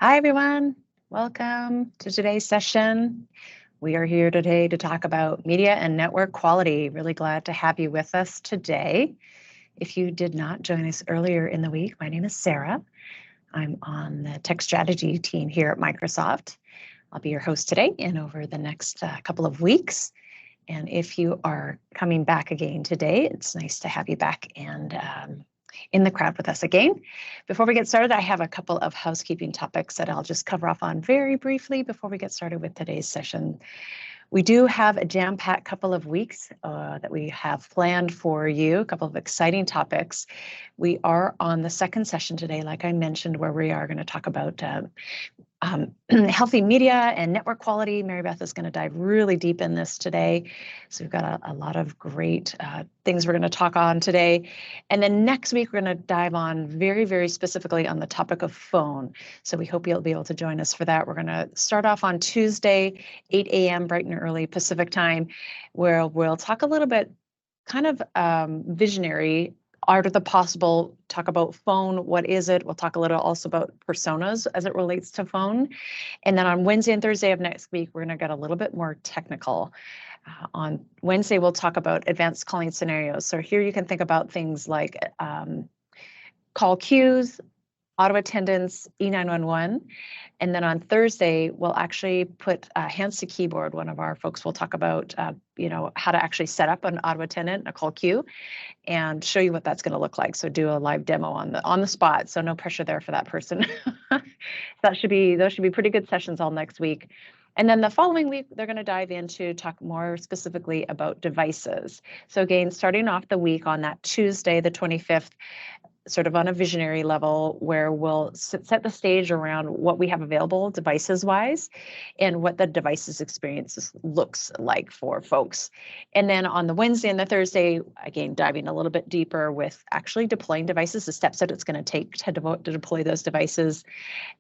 Hi, everyone. Welcome to today's session. We are here today to talk about media and network quality. Really glad to have you with us today. If you did not join us earlier in the week, my name is Sarah. I'm on the tech strategy team here at Microsoft. I'll be your host today and over the next couple of weeks. And if you are coming back again today, it's nice to have you back and in the crowd with us again. Before we get started, I have a couple of housekeeping topics that I'll just cover off on very briefly before we get started with today's session. We do have a jam-packed couple of weeks that we have planned for you, a couple of exciting topics. We are on the second session today, like I mentioned, where we are going to talk about healthy media and network quality. Mary Beth is going to dive really deep in this today. So we've got a lot of great things we're going to talk on today. And then next week, we're going to dive on very, very specifically on the topic of phone. So we hope you'll be able to join us for that. We're going to start off on Tuesday, 8 a.m. bright and early Pacific time, where we'll talk a little bit kind of visionary, art of the possible, talk about phone, what is it? We'll talk a little also about personas as it relates to phone. And then on Wednesday and Thursday of next week, we're going to get a little bit more technical. On Wednesday, we'll talk about advanced calling scenarios. So here you can think about things like call queues, auto attendance, E911. And then on Thursday, we'll actually put hands to keyboard. One of our folks will talk about, how to actually set up an auto attendant, a call queue, and show you what that's going to look like. So do a live demo on the spot. So no pressure there for that person. Those should be pretty good sessions all next week. And then the following week, they're going to dive into talk more specifically about devices. So again, starting off the week on that Tuesday, the 25th, sort of on a visionary level, where we'll set the stage around what we have available devices wise and what the devices experiences looks like for folks. And then on the Wednesday and the Thursday, again, diving a little bit deeper with actually deploying devices, the steps that it's going to take to deploy those devices.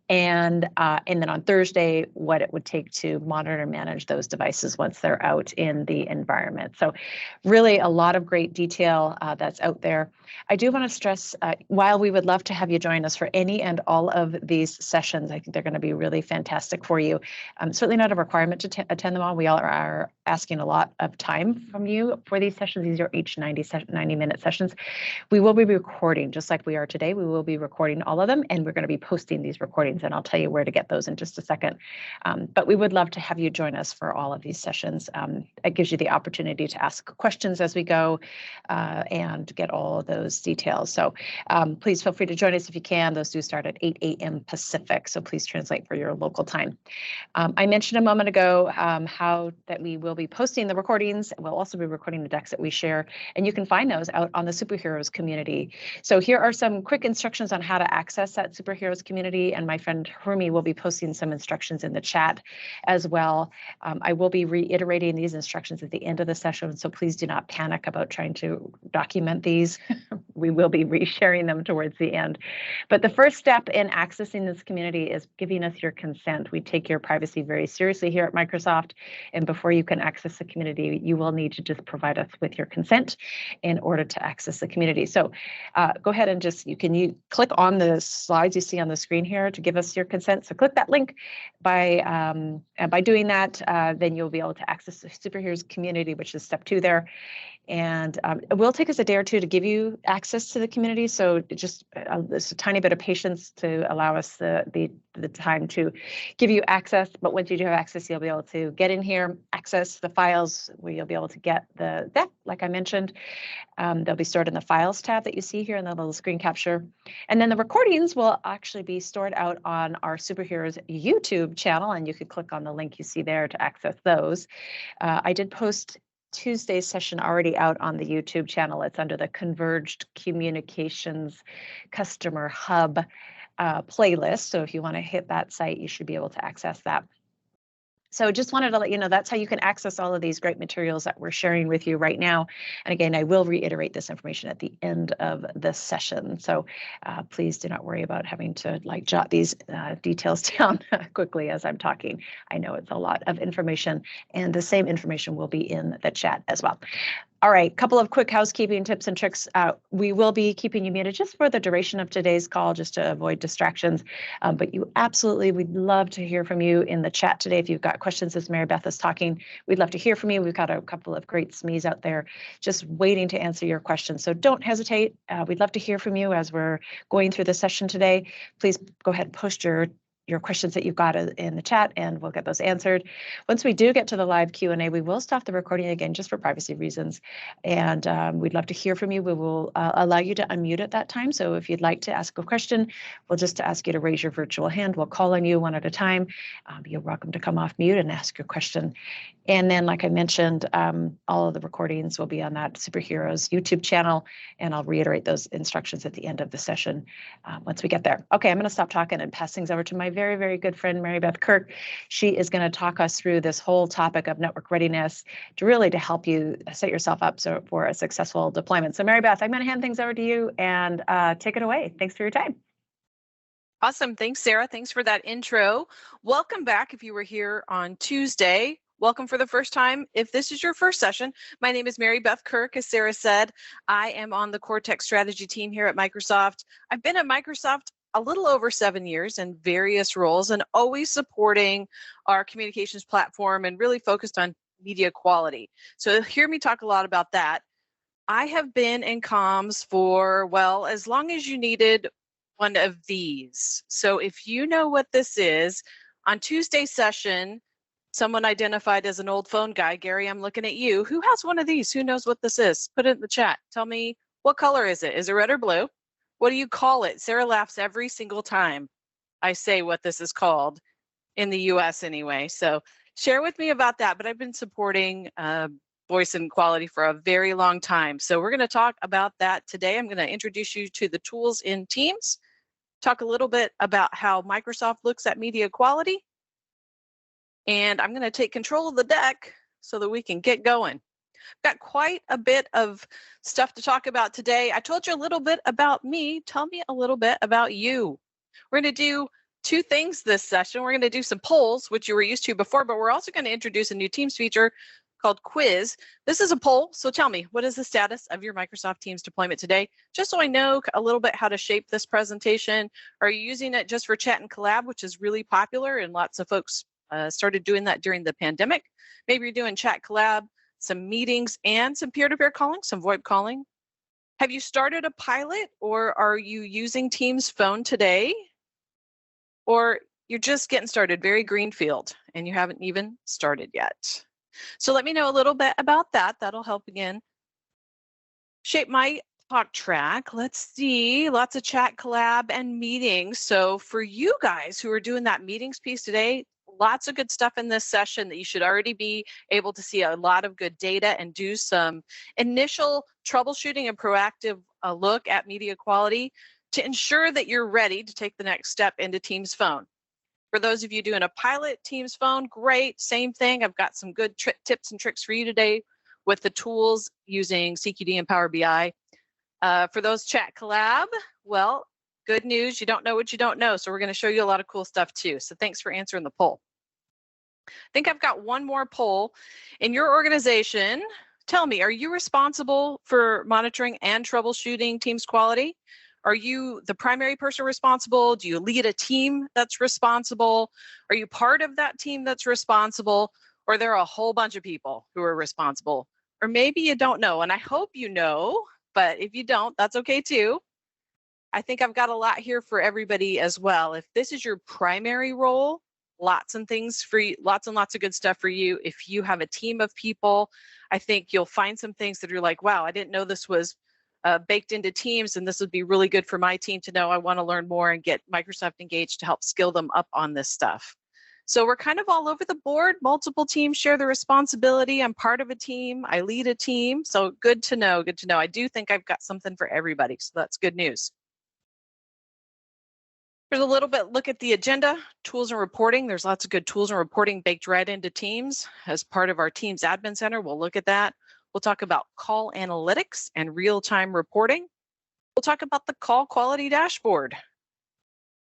And then on Thursday, what it would take to monitor and manage those devices once they're out in the environment. So really a lot of great detail that's out there. I do want to stress, while we would love to have you join us for any and all of these sessions, I think they're going to be really fantastic for you. Certainly not a requirement to attend them all. We all are asking a lot of time from you for these sessions. These are each 90-minute sessions. We will be recording, just like we are today. We will be recording all of them, and we're going to be posting these recordings, and I'll tell you where to get those in just a second. But we would love to have you join us for all of these sessions. It gives you the opportunity to ask questions as we go and get all of those details. So please feel free to join us if you can. Those do start at 8 a.m. Pacific, so please translate for your local time. I mentioned a moment ago how that we will be posting the recordings. We'll also be recording the decks that we share, and you can find those out on the Superheroes community. So here are some quick instructions on how to access that Superheroes community, and my friend Hermie will be posting some instructions in the chat as well. I will be reiterating these instructions at the end of the session, so please do not panic about trying to document these. We will be resharing them towards the end. But the first step in accessing this community is giving us your consent. We take your privacy very seriously here at Microsoft, and before you can access the community, you will need to just provide us with your consent in order to access the community. So go ahead and you click on the slides you see on the screen here to give us your consent. So click that link. By doing that, then you'll be able to access the Superheroes community, which is step 2 there. And it will take us a day or two to give you access to the community. So just a tiny bit of patience to allow us the time to give you access. But once you do have access, you'll be able to get in here, access the files, where you'll be able to get the deck, like I mentioned. They'll be stored in the Files tab that you see here in the little screen capture. And then the recordings will actually be stored out on our Superheroes YouTube channel, and you could click on the link you see there to access those. I did post Tuesday's session already out on the YouTube channel. It's under the Converged Communications Customer Hub playlist. So if you want to hit that site, you should be able to access that. So just wanted to let you know that's how you can access all of these great materials that we're sharing with you right now. And again, I will reiterate this information at the end of this session. So please do not worry about having to jot these details down quickly as I'm talking. I know it's a lot of information, and the same information will be in the chat as well. All right, couple of quick housekeeping tips and tricks. We will be keeping you muted just for the duration of today's call, just to avoid distractions. But you absolutely, we'd love to hear from you in the chat today. If you've got questions as Mary Beth is talking, we'd love to hear from you. We've got a couple of great SMEs out there just waiting to answer your questions. So don't hesitate. We'd love to hear from you as we're going through the session today. Please go ahead and post your questions that you've got in the chat, and we'll get those answered. Once we do get to the live Q&A, we will stop the recording again just for privacy reasons, and we'd love to hear from you. We will allow you to unmute at that time, so if you'd like to ask a question, we'll just ask you to raise your virtual hand. We'll call on you one at a time. You're welcome to come off mute and ask your question. And then, like I mentioned, all of the recordings will be on that Superheroes YouTube channel, and I'll reiterate those instructions at the end of the session once we get there. Okay, I'm going to stop talking and pass things over to my very, very good friend, Mary Beth Kirk. She is going to talk us through this whole topic of network readiness to help you set yourself up for a successful deployment. So Mary Beth, I'm going to hand things over to you and take it away. Thanks for your time. Awesome. Thanks, Sarah. Thanks for that intro. Welcome back if you were here on Tuesday. Welcome for the first time. If this is your first session, my name is Mary Beth Kirk. As Sarah said, I am on the Cortex strategy team here at Microsoft. I've been at Microsoft a little over 7 years in various roles and always supporting our communications platform and really focused on media quality. So hear me talk a lot about that. I have been in comms for, well, as long as you needed one of these. So if you know what this is, on Tuesday's session, someone identified as an old phone guy. Gary, I'm looking at you. Who has one of these? Who knows what this is? Put it in the chat. Tell me, what color is it? Is it red or blue? What do you call it? Sarah laughs every single time I say what this is called, in the US anyway. So share with me about that. But I've been supporting voice and quality for a very long time. So we're going to talk about that today. I'm going to introduce you to the tools in Teams, talk a little bit about how Microsoft looks at media quality, and I'm going to take control of the deck so that we can get going. Got quite a bit of stuff to talk about today. I told you a little bit about me. Tell me a little bit about you. We're going to do two things this session. We're going to do some polls, which you were used to before, but we're also going to introduce a new Teams feature called Quiz. This is a poll, so tell me, what is the status of your Microsoft Teams deployment today? Just so I know a little bit how to shape this presentation. Are you using it just for chat and collab, which is really popular, and lots of folks started doing that during the pandemic? Maybe you're doing chat collab, some meetings, and some peer-to-peer calling, some VoIP calling. Have you started a pilot, or are you using Teams Phone today? Or you're just getting started, very greenfield, and you haven't even started yet. So let me know a little bit about that. That'll help again shape my talk track. Let's see, lots of chat, collab, and meetings. So for you guys who are doing that meetings piece today, lots of good stuff in this session that you should already be able to see a lot of good data and do some initial troubleshooting and proactive look at media quality to ensure that you're ready to take the next step into Teams Phone. For those of you doing a pilot Teams Phone, great, same thing. I've got some good tips and tricks for you today with the tools using CQD and Power BI. For those chat collab, well, good news, you don't know what you don't know. So we're going to show you a lot of cool stuff too. So thanks for answering the poll. I think I've got one more poll. In your organization, tell me, are you responsible for monitoring and troubleshooting Teams quality? Are you the primary person responsible? Do you lead a team that's responsible? Are you part of that team that's responsible? Or are there a whole bunch of people who are responsible? Or maybe you don't know, and I hope you know, but if you don't, that's okay too. I think I've got a lot here for everybody as well. If this is your primary role, lots and things for you, lots and lots of good stuff for you. If you have a team of people, I think you'll find some things that are like, wow, I didn't know this was baked into Teams, and this would be really good for my team to know. I want to learn more and get Microsoft engaged to help skill them up on this stuff. So we're kind of all over the board. Multiple teams share the responsibility. I'm part of a team. I lead a team. So good to know, good to know. I do think I've got something for everybody. So that's good news. There's a little bit look at the agenda, tools and reporting. There's lots of good tools and reporting baked right into Teams as part of our Teams Admin Center. We'll look at that. We'll talk about call analytics and real-time reporting. We'll talk about the call quality dashboard.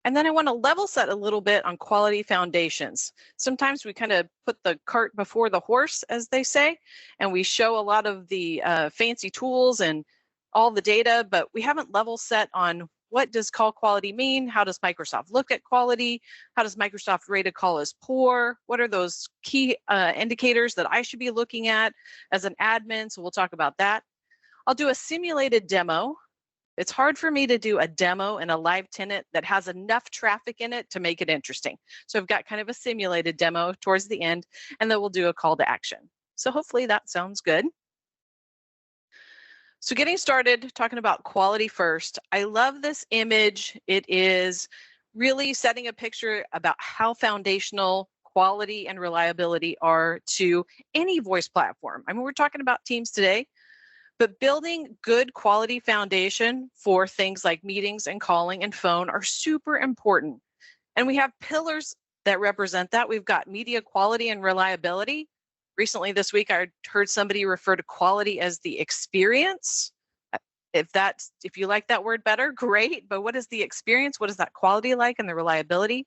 And then I want to level set a little bit on quality foundations. Sometimes we kind of put the cart before the horse, as they say, and we show a lot of the fancy tools and all the data, but we haven't level set on what does call quality mean? How does Microsoft look at quality? How does Microsoft rate a call as poor? What are those key indicators that I should be looking at as an admin? So we'll talk about that. I'll do a simulated demo. It's hard for me to do a demo in a live tenant that has enough traffic in it to make it interesting. So I've got kind of a simulated demo towards the end, and then we'll do a call to action. So hopefully that sounds good. So getting started, talking about quality first. I love this image. It is really setting a picture about how foundational quality and reliability are to any voice platform. I mean, we're talking about Teams today, but building good quality foundation for things like meetings and calling and phone are super important. And we have pillars that represent that. We've got media quality and reliability. Recently this week, I heard somebody refer to quality as the experience. If you like that word better, great. But what is the experience? What is that quality like and the reliability?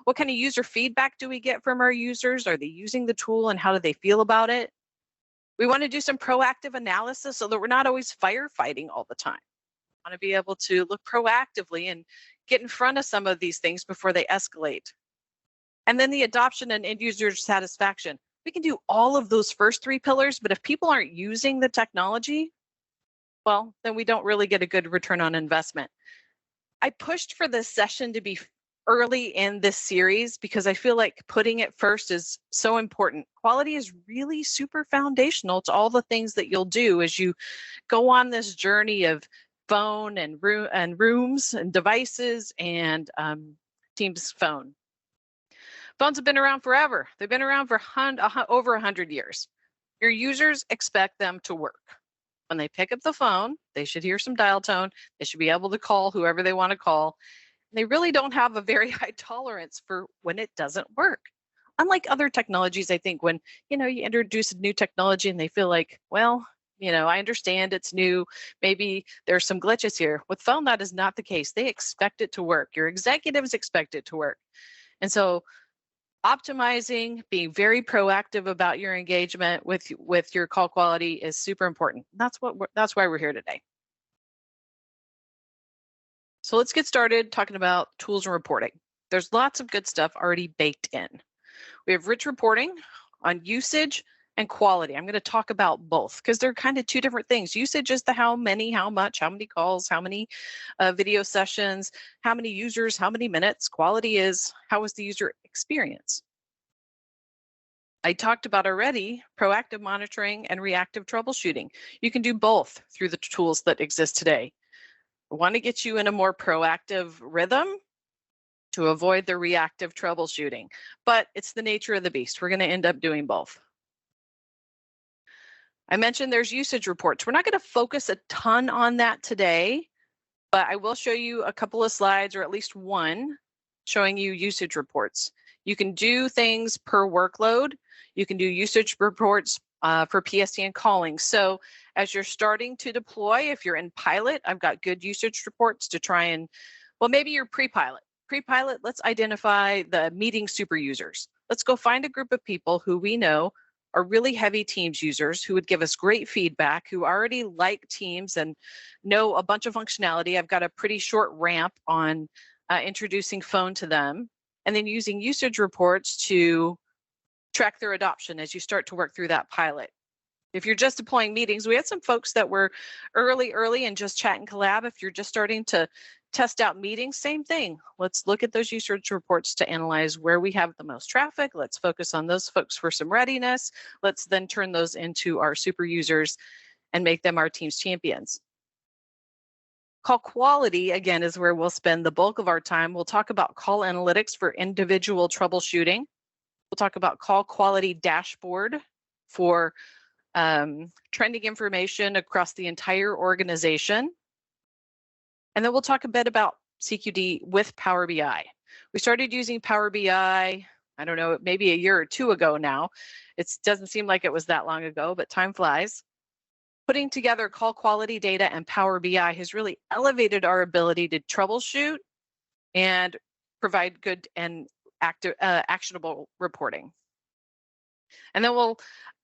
What kind of user feedback do we get from our users? Are they using the tool and how do they feel about it? We want to do some proactive analysis so that we're not always firefighting all the time. We want to be able to look proactively and get in front of some of these things before they escalate. And then the adoption and end user satisfaction. We can do all of those first three pillars, but if people aren't using the technology, well, then we don't really get a good return on investment. I pushed for this session to be early in this series because I feel like putting it first is so important. Quality is really super foundational to all the things that you'll do as you go on this journey of phone and rooms and devices and Teams phone. Phones have been around forever. They've been around for over 100 years. Your users expect them to work. When they pick up the phone, they should hear some dial tone. They should be able to call whoever they want to call. They really don't have a very high tolerance for when it doesn't work. Unlike other technologies, I think when you introduce a new technology and they feel like, well, I understand it's new. Maybe there's some glitches here. With phone, that is not the case. They expect it to work. Your executives expect it to work. And so optimizing, being very proactive about your engagement with your call quality is super important. That's why we're here today. So let's get started talking about tools and reporting. There's lots of good stuff already baked in. We have rich reporting on usage and quality. I'm going to talk about both because they're kind of two different things. Usage is the how many, how much, how many calls, how many video sessions, how many users, how many minutes. Quality is how was the user experience. I talked about already proactive monitoring and reactive troubleshooting. You can do both through the tools that exist today. I want to get you in a more proactive rhythm to avoid the reactive troubleshooting, but it's the nature of the beast. We're going to end up doing both. I mentioned there's usage reports. We're not going to focus a ton on that today, but I will show you a couple of slides, or at least one, showing you usage reports. You can do things per workload. You can do usage reports for PSTN calling. So as you're starting to deploy, if you're in pilot, I've got good usage reports to try and, well, maybe you're pre-pilot. Pre-pilot, let's identify the meeting super users. Let's go find a group of people who we know are really heavy Teams users who would give us great feedback, who already like Teams and know a bunch of functionality. I've got a pretty short ramp on introducing phone to them, and then using usage reports to track their adoption as you start to work through that pilot. If you're just deploying meetings, we had some folks that were early and just chat and collab. If you're just starting to test out meetings, same thing. Let's look at those usage reports to analyze where we have the most traffic. Let's focus on those folks for some readiness. Let's then turn those into our super users and make them our Teams champions. Call quality, again, is where we'll spend the bulk of our time. We'll talk about call analytics for individual troubleshooting. We'll talk about call quality dashboard for trending information across the entire organization. And then we'll talk a bit about CQD with Power BI. We started using Power BI, I don't know, maybe a year or two ago now. It doesn't seem like it was that long ago, but time flies. Putting together call quality data and Power BI has really elevated our ability to troubleshoot and provide good and actionable reporting. And then we'll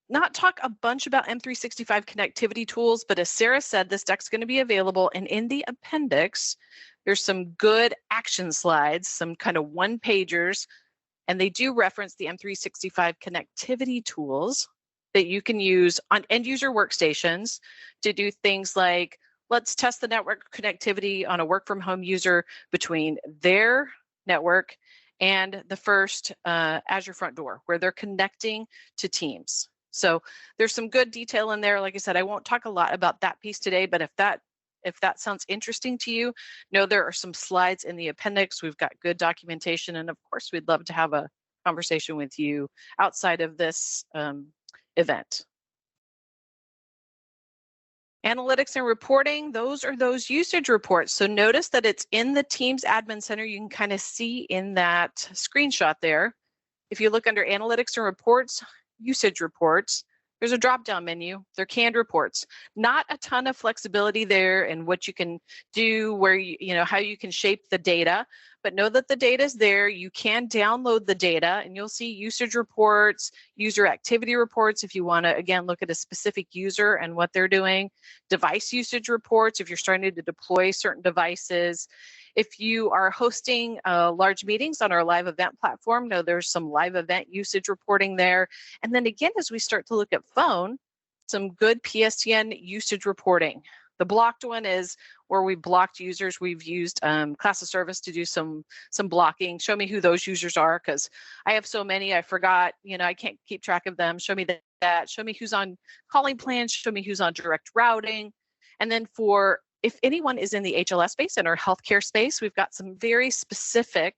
not talk a bunch about M365 connectivity tools, but as Sarah said, this deck's going to be available. And in the appendix, there's some good action slides, some kind of one-pagers, and they do reference the M365 connectivity tools that you can use on end user workstations to do things like, let's test the network connectivity on a work from home user between their network and the first Azure front door, where they're connecting to Teams. So there's some good detail in there. Like I said, I won't talk a lot about that piece today, but if that sounds interesting to you, know there are some slides in the appendix. We've got good documentation, and of course, we'd love to have a conversation with you outside of this event. Analytics and reporting, those are those usage reports. So notice that it's in the Teams Admin Center. You can kind of see in that screenshot there. If you look under Analytics and Reports, Usage Reports, there's a drop-down menu. They're canned reports. Not a ton of flexibility there in what you can do, where you know how you can shape the data, but know that the data is there. You can download the data, and you'll see usage reports, user activity reports if you want to, again, look at a specific user and what they're doing, device usage reports if you're starting to deploy certain devices. If you are hosting large meetings on our live event platform, know there's some live event usage reporting there. And then again, as we start to look at phone, some good PSTN usage reporting. The blocked one is where we blocked users. We've used class of service to do some blocking. Show me who those users are, because I have so many, I forgot, I can't keep track of them. Show me that. Show me who's on calling plans. Show me who's on direct routing. And then for if anyone is in the HLS space and our healthcare space, we've got some very specific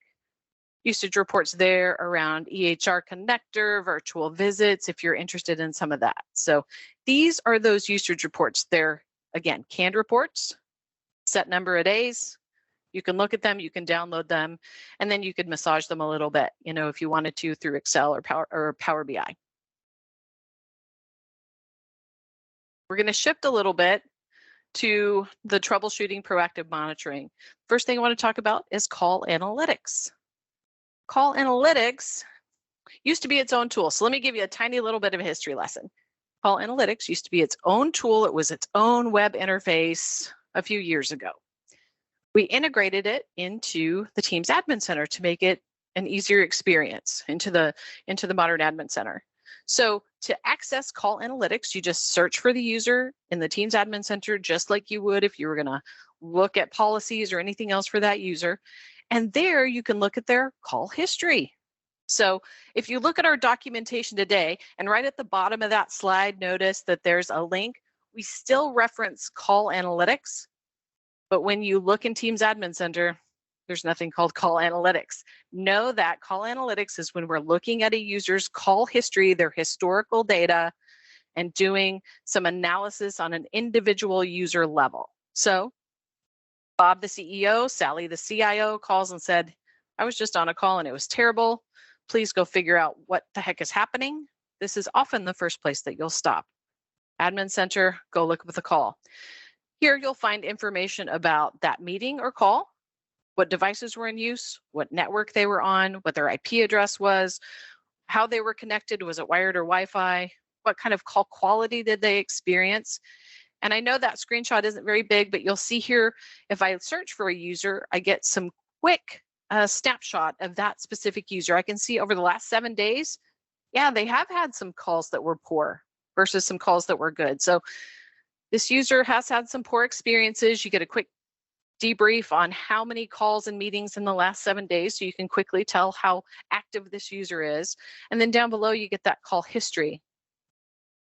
usage reports there around EHR connector, virtual visits, if you're interested in some of that. So these are those usage reports. They're, again, canned reports, set number of days. You can look at them, you can download them, and then you could massage them a little bit, if you wanted to through Excel or Power BI. We're going to shift a little bit to the troubleshooting proactive monitoring. First thing I want to talk about is call analytics. Call analytics used to be its own tool. So let me give you a tiny little bit of a history lesson. Call analytics used to be its own tool. It was its own web interface a few years ago. We integrated it into the Teams Admin Center to make it an easier experience into the modern Admin Center. So to access call analytics, you just search for the user in the Teams Admin Center, just like you would if you were going to look at policies or anything else for that user. And there you can look at their call history. So if you look at our documentation today, and right at the bottom of that slide, notice that there's a link. We still reference call analytics, but when you look in Teams Admin Center, there's nothing called call analytics. Know that call analytics is when we're looking at a user's call history, their historical data, and doing some analysis on an individual user level. So Bob, the CEO, Sally, the CIO, calls and said, I was just on a call and it was terrible. Please go figure out what the heck is happening. This is often the first place that you'll stop. Admin Center, go look up the call. Here you'll find information about that meeting or call, what devices were in use, what network they were on, what their IP address was, how they were connected, was it wired or Wi-Fi, what kind of call quality did they experience. And I know that screenshot isn't very big, but you'll see here, if I search for a user, I get some quick snapshot of that specific user. I can see over the last 7 days, yeah, they have had some calls that were poor versus some calls that were good. So this user has had some poor experiences. You get a quick debrief on how many calls and meetings in the last 7 days, so you can quickly tell how active this user is. And then down below, you get that call history.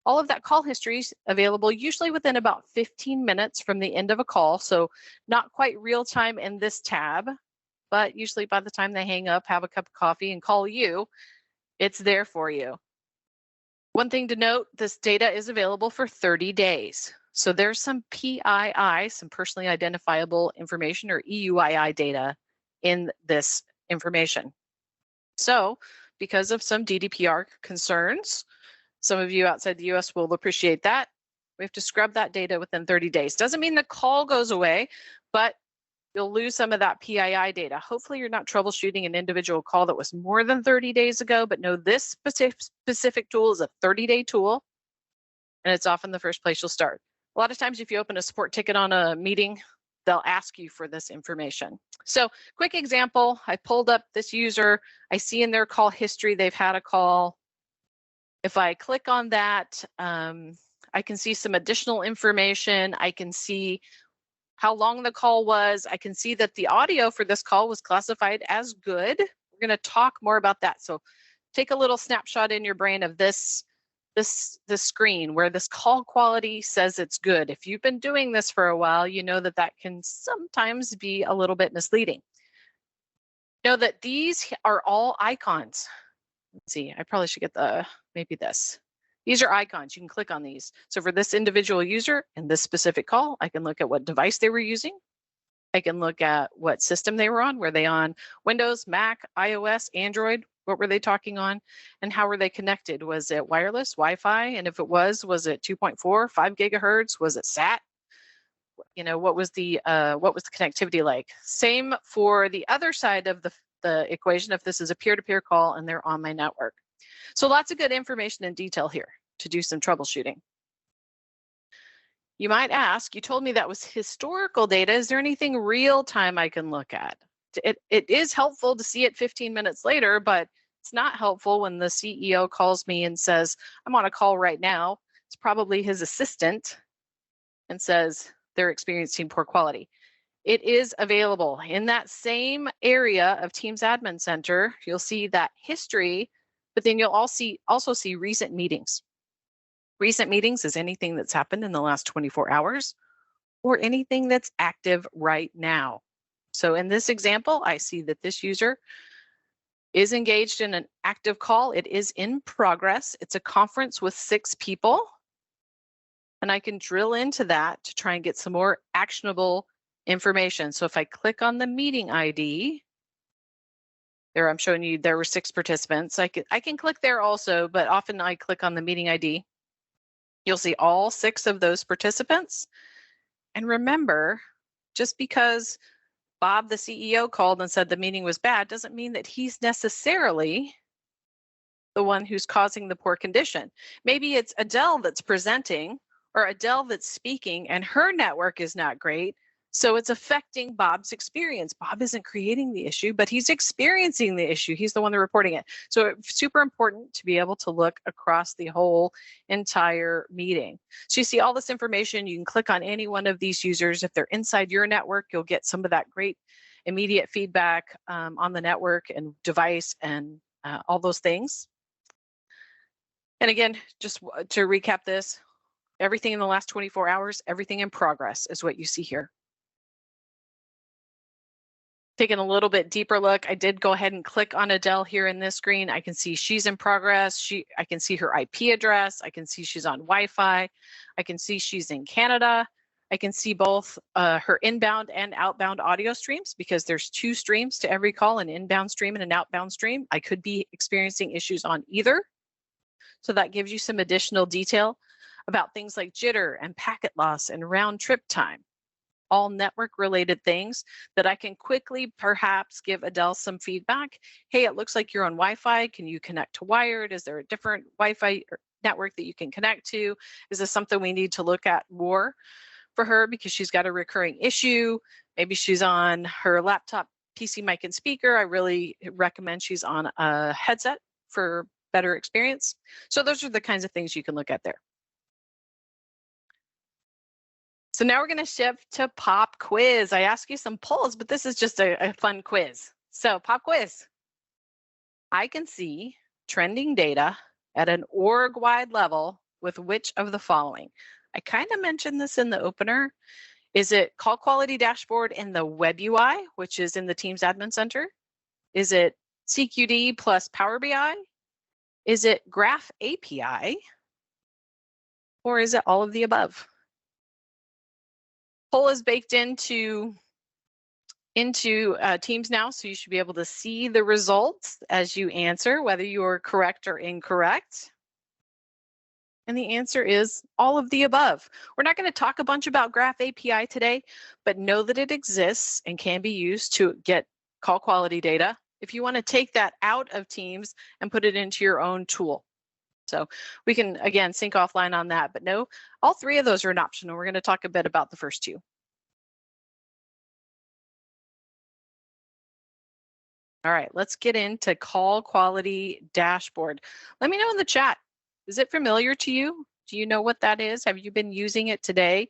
All of that call history is available usually within about 15 minutes from the end of a call. So not quite real time in this tab, but usually by the time they hang up, have a cup of coffee and call you, it's there for you. One thing to note, this data is available for 30 days. So there's some PII, some personally identifiable information, or EUII data in this information. So because of some GDPR concerns, some of you outside the US will appreciate that. We have to scrub that data within 30 days. Doesn't mean the call goes away, but You'll lose some of that PII data. Hopefully you're not troubleshooting an individual call that was more than 30 days ago, but no, this specific tool is a 30-day tool, and it's often the first place you'll start. A lot of times if you open a support ticket on a meeting, they'll ask you for this information. So quick example, I pulled up this user. I see in their call history they've had a call. If I click on that, I can see some additional information. I can see how long the call was. I can see that the audio for this call was classified as good. We're going to talk more about that. So take a little snapshot in your brain of this screen where this call quality says it's good. If you've been doing this for a while, you know that that can sometimes be a little bit misleading. Know that these are all icons. Let's see, I probably should get maybe this. These are icons. You can click on these. So for this individual user and this specific call, I can look at what device they were using. I can look at what system they were on. Were they on Windows, Mac, iOS, Android? What were they talking on? And how were they connected? Was it wireless, Wi-Fi? And if it was it 2.4, 5 gigahertz? Was it SAT? You know, what was the connectivity like? Same for the other side of the equation if this is a peer-to-peer call and they're on my network. So lots of good information and detail here to do some troubleshooting. You might ask, you told me that was historical data. Is there anything real time I can look at? It is helpful to see it 15 minutes later, but it's not helpful when the CEO calls me and says, I'm on a call right now. It's probably his assistant and says they're experiencing poor quality. It is available in that same area of Teams Admin Center. You'll see that history, but then you'll also see recent meetings. Recent meetings is anything that's happened in the last 24 hours or anything that's active right now. So in this example, I see that this user is engaged in an active call. It is in progress. It's a conference with 6 people. And I can drill into that to try and get some more actionable information. So if I click on the meeting ID, there I'm showing you there were 6 participants. I can click there also, but often I click on the meeting ID. You'll see all 6 of those participants. And remember, just because Bob, the CEO, called and said the meeting was bad doesn't mean that he's necessarily the one who's causing the poor condition. Maybe it's Adele that's presenting or Adele that's speaking and her network is not great. So it's affecting Bob's experience. Bob isn't creating the issue, but he's experiencing the issue. He's the one that's reporting it. So it's super important to be able to look across the whole entire meeting. So you see all this information. You can click on any one of these users. If they're inside your network, you'll get some of that great immediate feedback on the network and device and all those things. And again, just to recap this, everything in the last 24 hours, everything in progress is what you see here. Taking a little bit deeper look, I did go ahead and click on Adele here in this screen. I can see she's in progress. I can see her IP address. I can see she's on Wi-Fi. I can see she's in Canada. I can see both her inbound and outbound audio streams because there's 2 streams to every call, an inbound stream and an outbound stream. I could be experiencing issues on either. So that gives you some additional detail about things like jitter and packet loss and round trip time. All network related things that I can quickly perhaps give Adele some feedback. Hey, it looks like you're on Wi-Fi. Can you connect to wired? Is there a different Wi-Fi network that you can connect to? Is this something we need to look at more for her because she's got a recurring issue? Maybe she's on her laptop, PC mic and speaker. I really recommend she's on a headset for better experience. So those are the kinds of things you can look at there. So now we're going to shift to pop quiz. I ask you some polls, but this is just a fun quiz. So pop quiz. I can see trending data at an org-wide level with which of the following? I kind of mentioned this in the opener. Is it call quality dashboard in the web UI, which is in the Teams Admin Center? Is it CQD plus Power BI? Is it Graph API? Or is it all of the above? Poll is baked into Teams now, so you should be able to see the results as you answer, whether you're correct or incorrect. And the answer is all of the above. We're not going to talk a bunch about Graph API today, but know that it exists and can be used to get call quality data if you want to take that out of Teams and put it into your own tool. So we can, again, sync offline on that, but no, all three of those are an option, and we're going to talk a bit about the first two. All right, let's get into call quality dashboard. Let me know in the chat. Is it familiar to you? Do you know what that is? Have you been using it today?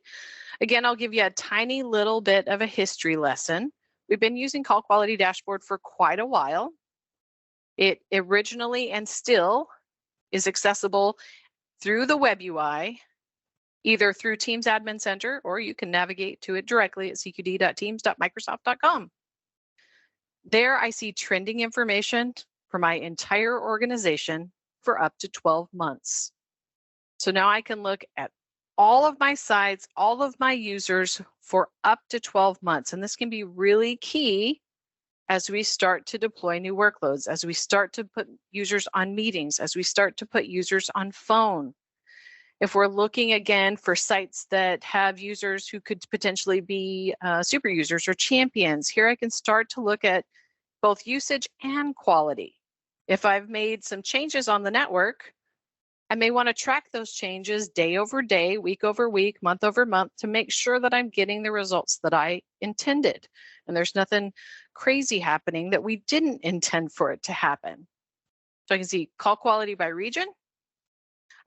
Again, I'll give you a tiny little bit of a history lesson. We've been using call quality dashboard for quite a while. It originally and still is accessible through the web UI, either through Teams Admin Center, or you can navigate to it directly at cqd.teams.microsoft.com. There I see trending information for my entire organization for up to 12 months. So now I can look at all of my sites, all of my users for up to 12 months. And this can be really key as we start to deploy new workloads, as we start to put users on meetings, as we start to put users on phone. If we're looking again for sites that have users who could potentially be super users or champions, here I can start to look at both usage and quality. If I've made some changes on the network, I may want to track those changes day over day, week over week, month over month to make sure that I'm getting the results that I intended. And there's nothing crazy happening that we didn't intend for it to happen. So I can see call quality by region.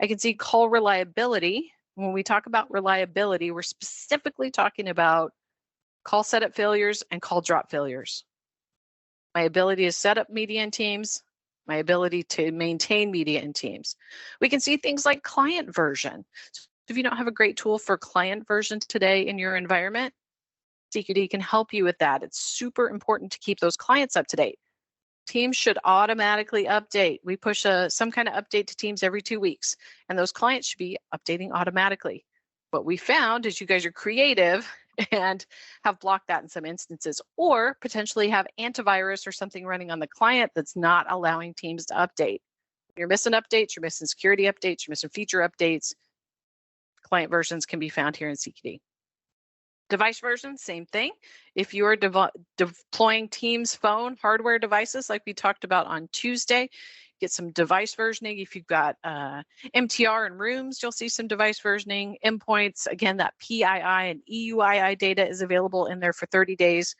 I can see call reliability. When we talk about reliability, we're specifically talking about call setup failures and call drop failures. My ability to set up media in Teams, my ability to maintain media in Teams. We can see things like client version. So if you don't have a great tool for client version today in your environment, CQD can help you with that. It's super important to keep those clients up to date. Teams should automatically update. We push some kind of update to Teams every 2 weeks, and those clients should be updating automatically. What we found is you guys are creative and have blocked that in some instances, or potentially have antivirus or something running on the client that's not allowing Teams to update. You're missing updates, you're missing security updates, you're missing feature updates. Client versions can be found here in CQD. Device version, same thing. If you are deploying Teams phone hardware devices like we talked about on Tuesday, get some device versioning. If you've got MTR and rooms, you'll see some device versioning. Endpoints, again, that PII and EUII data is available in there for 30 days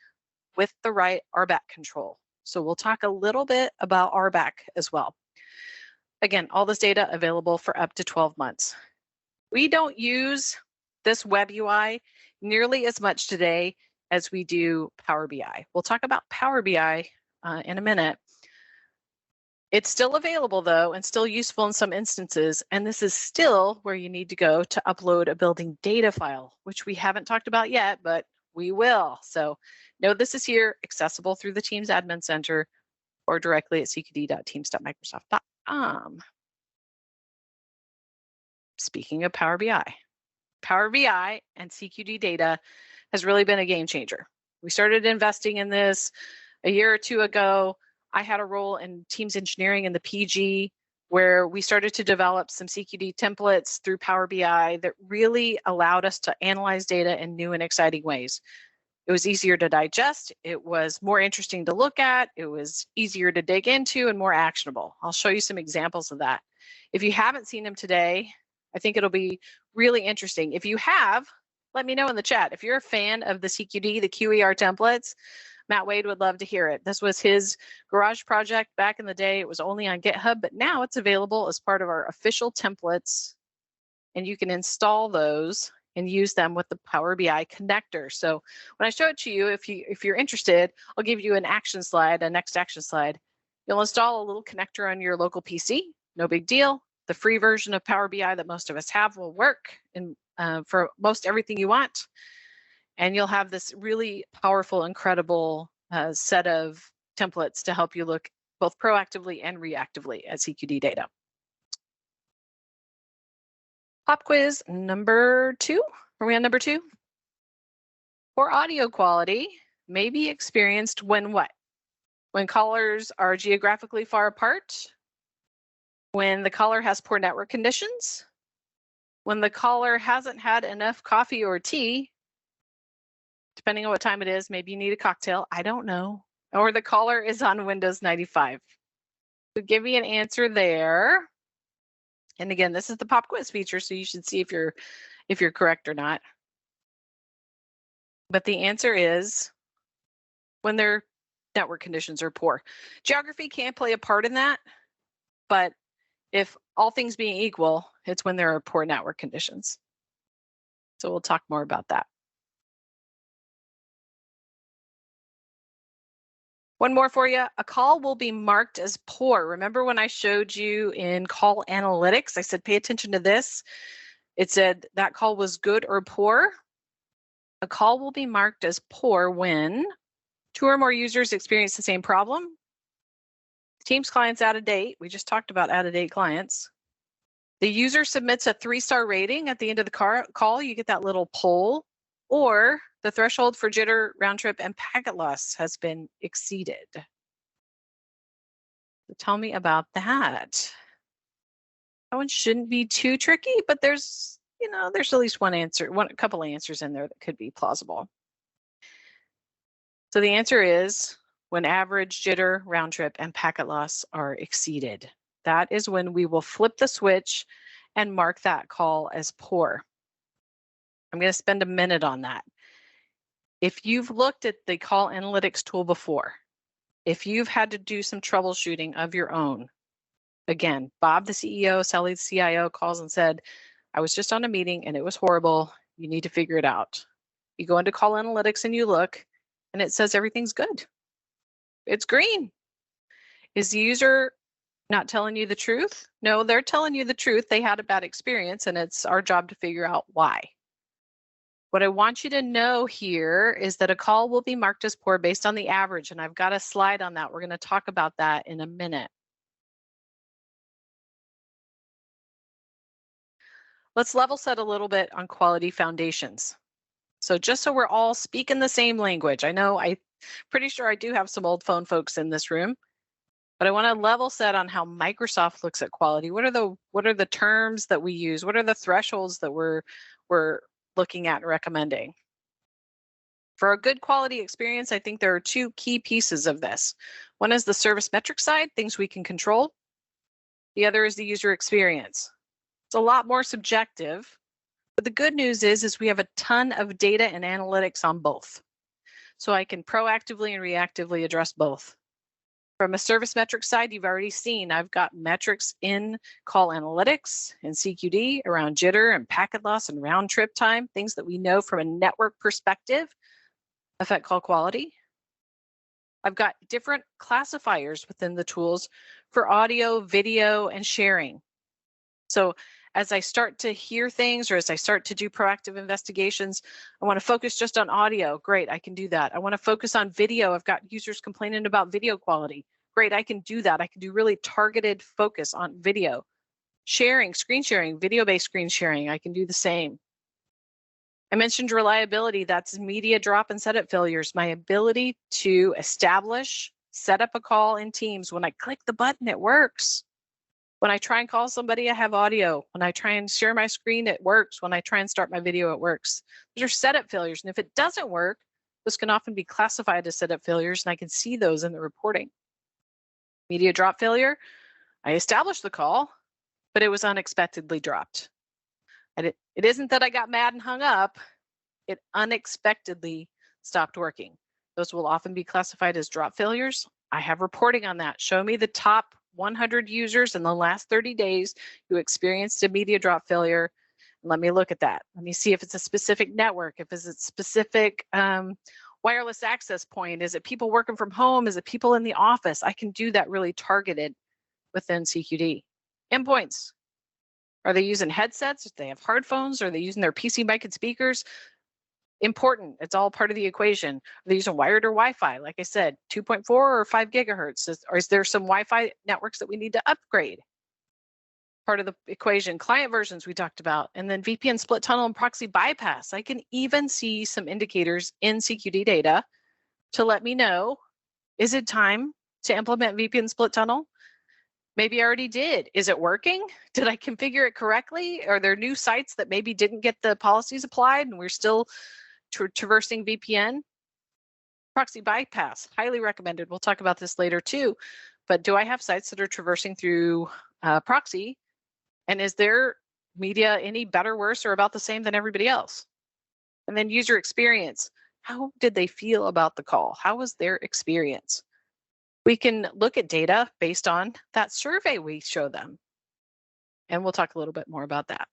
with the right RBAC control. So we'll talk a little bit about RBAC as well. Again, all this data available for up to 12 months. We don't use this web UI nearly as much today as we do Power BI. We'll talk about Power BI in a minute. It's still available though, and still useful in some instances. And this is still where you need to go to upload a building data file, which we haven't talked about yet, but we will. So know this is here, accessible through the Teams Admin Center or directly at cqd.teams.microsoft.com. Speaking of Power BI, Power BI and CQD data has really been a game changer. We started investing in this a year or two ago. I had a role in Teams engineering in the PG where we started to develop some CQD templates through Power BI that really allowed us to analyze data in new and exciting ways. It was easier to digest. It was more interesting to look at. It was easier to dig into and more actionable. I'll show you some examples of that. If you haven't seen them today, I think it'll be really interesting. If you have, let me know in the chat. If you're a fan of the CQD, the QER templates, Matt Wade would love to hear it. This was his garage project back in the day. It was only on GitHub, but now it's available as part of our official templates, and you can install those and use them with the Power BI connector. So when I show it to you, if you're interested, I'll give you an action slide, a next action slide. You'll install a little connector on your local PC. No big deal. The free version of Power BI that most of us have will work for most everything you want. And you'll have this really powerful, incredible set of templates to help you look both proactively and reactively at CQD data. Pop quiz number 2. Are we on number 2? Poor audio quality may be experienced when what? When callers are geographically far apart, when the caller has poor network conditions, when the caller hasn't had enough coffee or tea, depending on what time it is, maybe you need a cocktail, I don't know, or the caller is on Windows 95. So give me an answer there. And again, this is the pop quiz feature, so you should see if you're correct or not. But the answer is when their network conditions are poor. Geography can play a part in that, but if all things being equal, it's when there are poor network conditions. So we'll talk more about that. One more for you. A call will be marked as poor. Remember when I showed you in call analytics, I said, pay attention to this. It said that call was good or poor. A call will be marked as poor when 2 or more users experience the same problem. Teams clients out of date. We just talked about out of date clients. The user submits a 3-star rating at the end of the call. You get that little poll. Or the threshold for jitter, round trip, and packet loss has been exceeded. So tell me about that. That one shouldn't be too tricky, but there's at least a couple of answers in there that could be plausible. So the answer is when average, jitter, round trip, and packet loss are exceeded. That is when we will flip the switch and mark that call as poor. I'm going to spend a minute on that. If you've looked at the call analytics tool before, if you've had to do some troubleshooting of your own, again, Bob, the CEO, Sally, the CIO, calls and said, I was just on a meeting and it was horrible. You need to figure it out. You go into call analytics and you look, and it says everything's good. It's green. Is the user not telling you the truth? No, they're telling you the truth. They had a bad experience, and it's our job to figure out why. What I want you to know here is that a call will be marked as poor based on the average, and I've got a slide on that. We're going to talk about that in a minute. Let's level set a little bit on quality foundations. So just so we're all speaking the same language, I'm pretty sure I do have some old phone folks in this room, but I want to level set on how Microsoft looks at quality. What are the terms that we use? What are the thresholds that we're looking at and recommending? For a good quality experience, I think there are 2 key pieces of this. One is the service metric side, things we can control. The other is the user experience. It's a lot more subjective, but the good news is we have a ton of data and analytics on both. So I can proactively and reactively address both. From a service metric side, you've already seen I've got metrics in call analytics and CQD around jitter and packet loss and round trip time, things that we know from a network perspective affect call quality. I've got different classifiers within the tools for audio, video, and sharing. So as I start to hear things or as I start to do proactive investigations, I want to focus just on audio. Great, I can do that. I want to focus on video. I've got users complaining about video quality. Great, I can do that. I can do really targeted focus on video. Sharing, screen sharing, video-based screen sharing, I can do the same. I mentioned reliability. That's media drop and setup failures. My ability to establish, set up a call in Teams. When I click the button, it works. When I try and call somebody, I have audio. When I try and share my screen, it works. When I try and start my video, it works. Those are setup failures. And if it doesn't work, those can often be classified as setup failures, and I can see those in the reporting. Media drop failure. I established the call, but it was unexpectedly dropped. And it isn't that I got mad and hung up. It unexpectedly stopped working. Those will often be classified as drop failures. I have reporting on that. Show me the top 100 users in the last 30 days who experienced a media drop failure. Let me look at that. Let me see if it's a specific network, if it's a specific wireless access point. Is it people working from home? Is it people in the office? I can do that really targeted within CQD. Endpoints. Are they using headsets? Do they have hard phones? Are they using their PC mic and speakers? Important. It's all part of the equation. Are they using wired or Wi-Fi? Like I said, 2.4 or 5 gigahertz. Or is there some Wi-Fi networks that we need to upgrade? Part of the equation. Client versions we talked about. And then VPN split tunnel and proxy bypass. I can even see some indicators in CQD data to let me know, is it time to implement VPN split tunnel? Maybe I already did. Is it working? Did I configure it correctly? Are there new sites that maybe didn't get the policies applied and we're still traversing VPN? Proxy bypass, highly recommended. We'll talk about this later too. But do I have sites that are traversing through proxy? And is their media any better, worse, or about the same than everybody else? And then user experience. How did they feel about the call? How was their experience? We can look at data based on that survey we show them. And we'll talk a little bit more about that.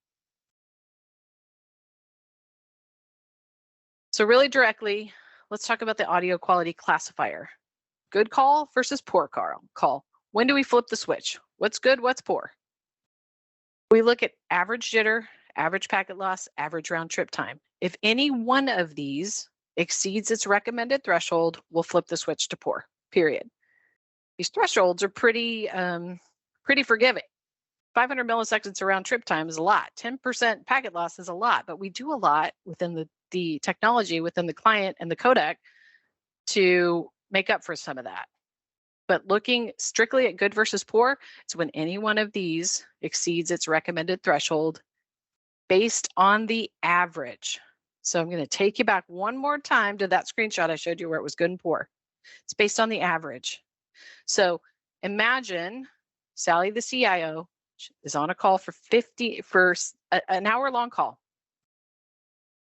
So really directly, let's talk about the audio quality classifier. Good call versus poor call. When do we flip the switch? What's good, what's poor? We look at average jitter, average packet loss, average round trip time. If any one of these exceeds its recommended threshold, we'll flip the switch to poor, period. These thresholds are pretty forgiving. 500 milliseconds around trip time is a lot. 10% packet loss is a lot, but we do a lot within the technology, within the client and the codec to make up for some of that. But looking strictly at good versus poor, it's when any one of these exceeds its recommended threshold based on the average. So I'm going to take you back one more time to that screenshot I showed you where it was good and poor. It's based on the average. So imagine Sally, the CIO, is on a call for an hour-long call.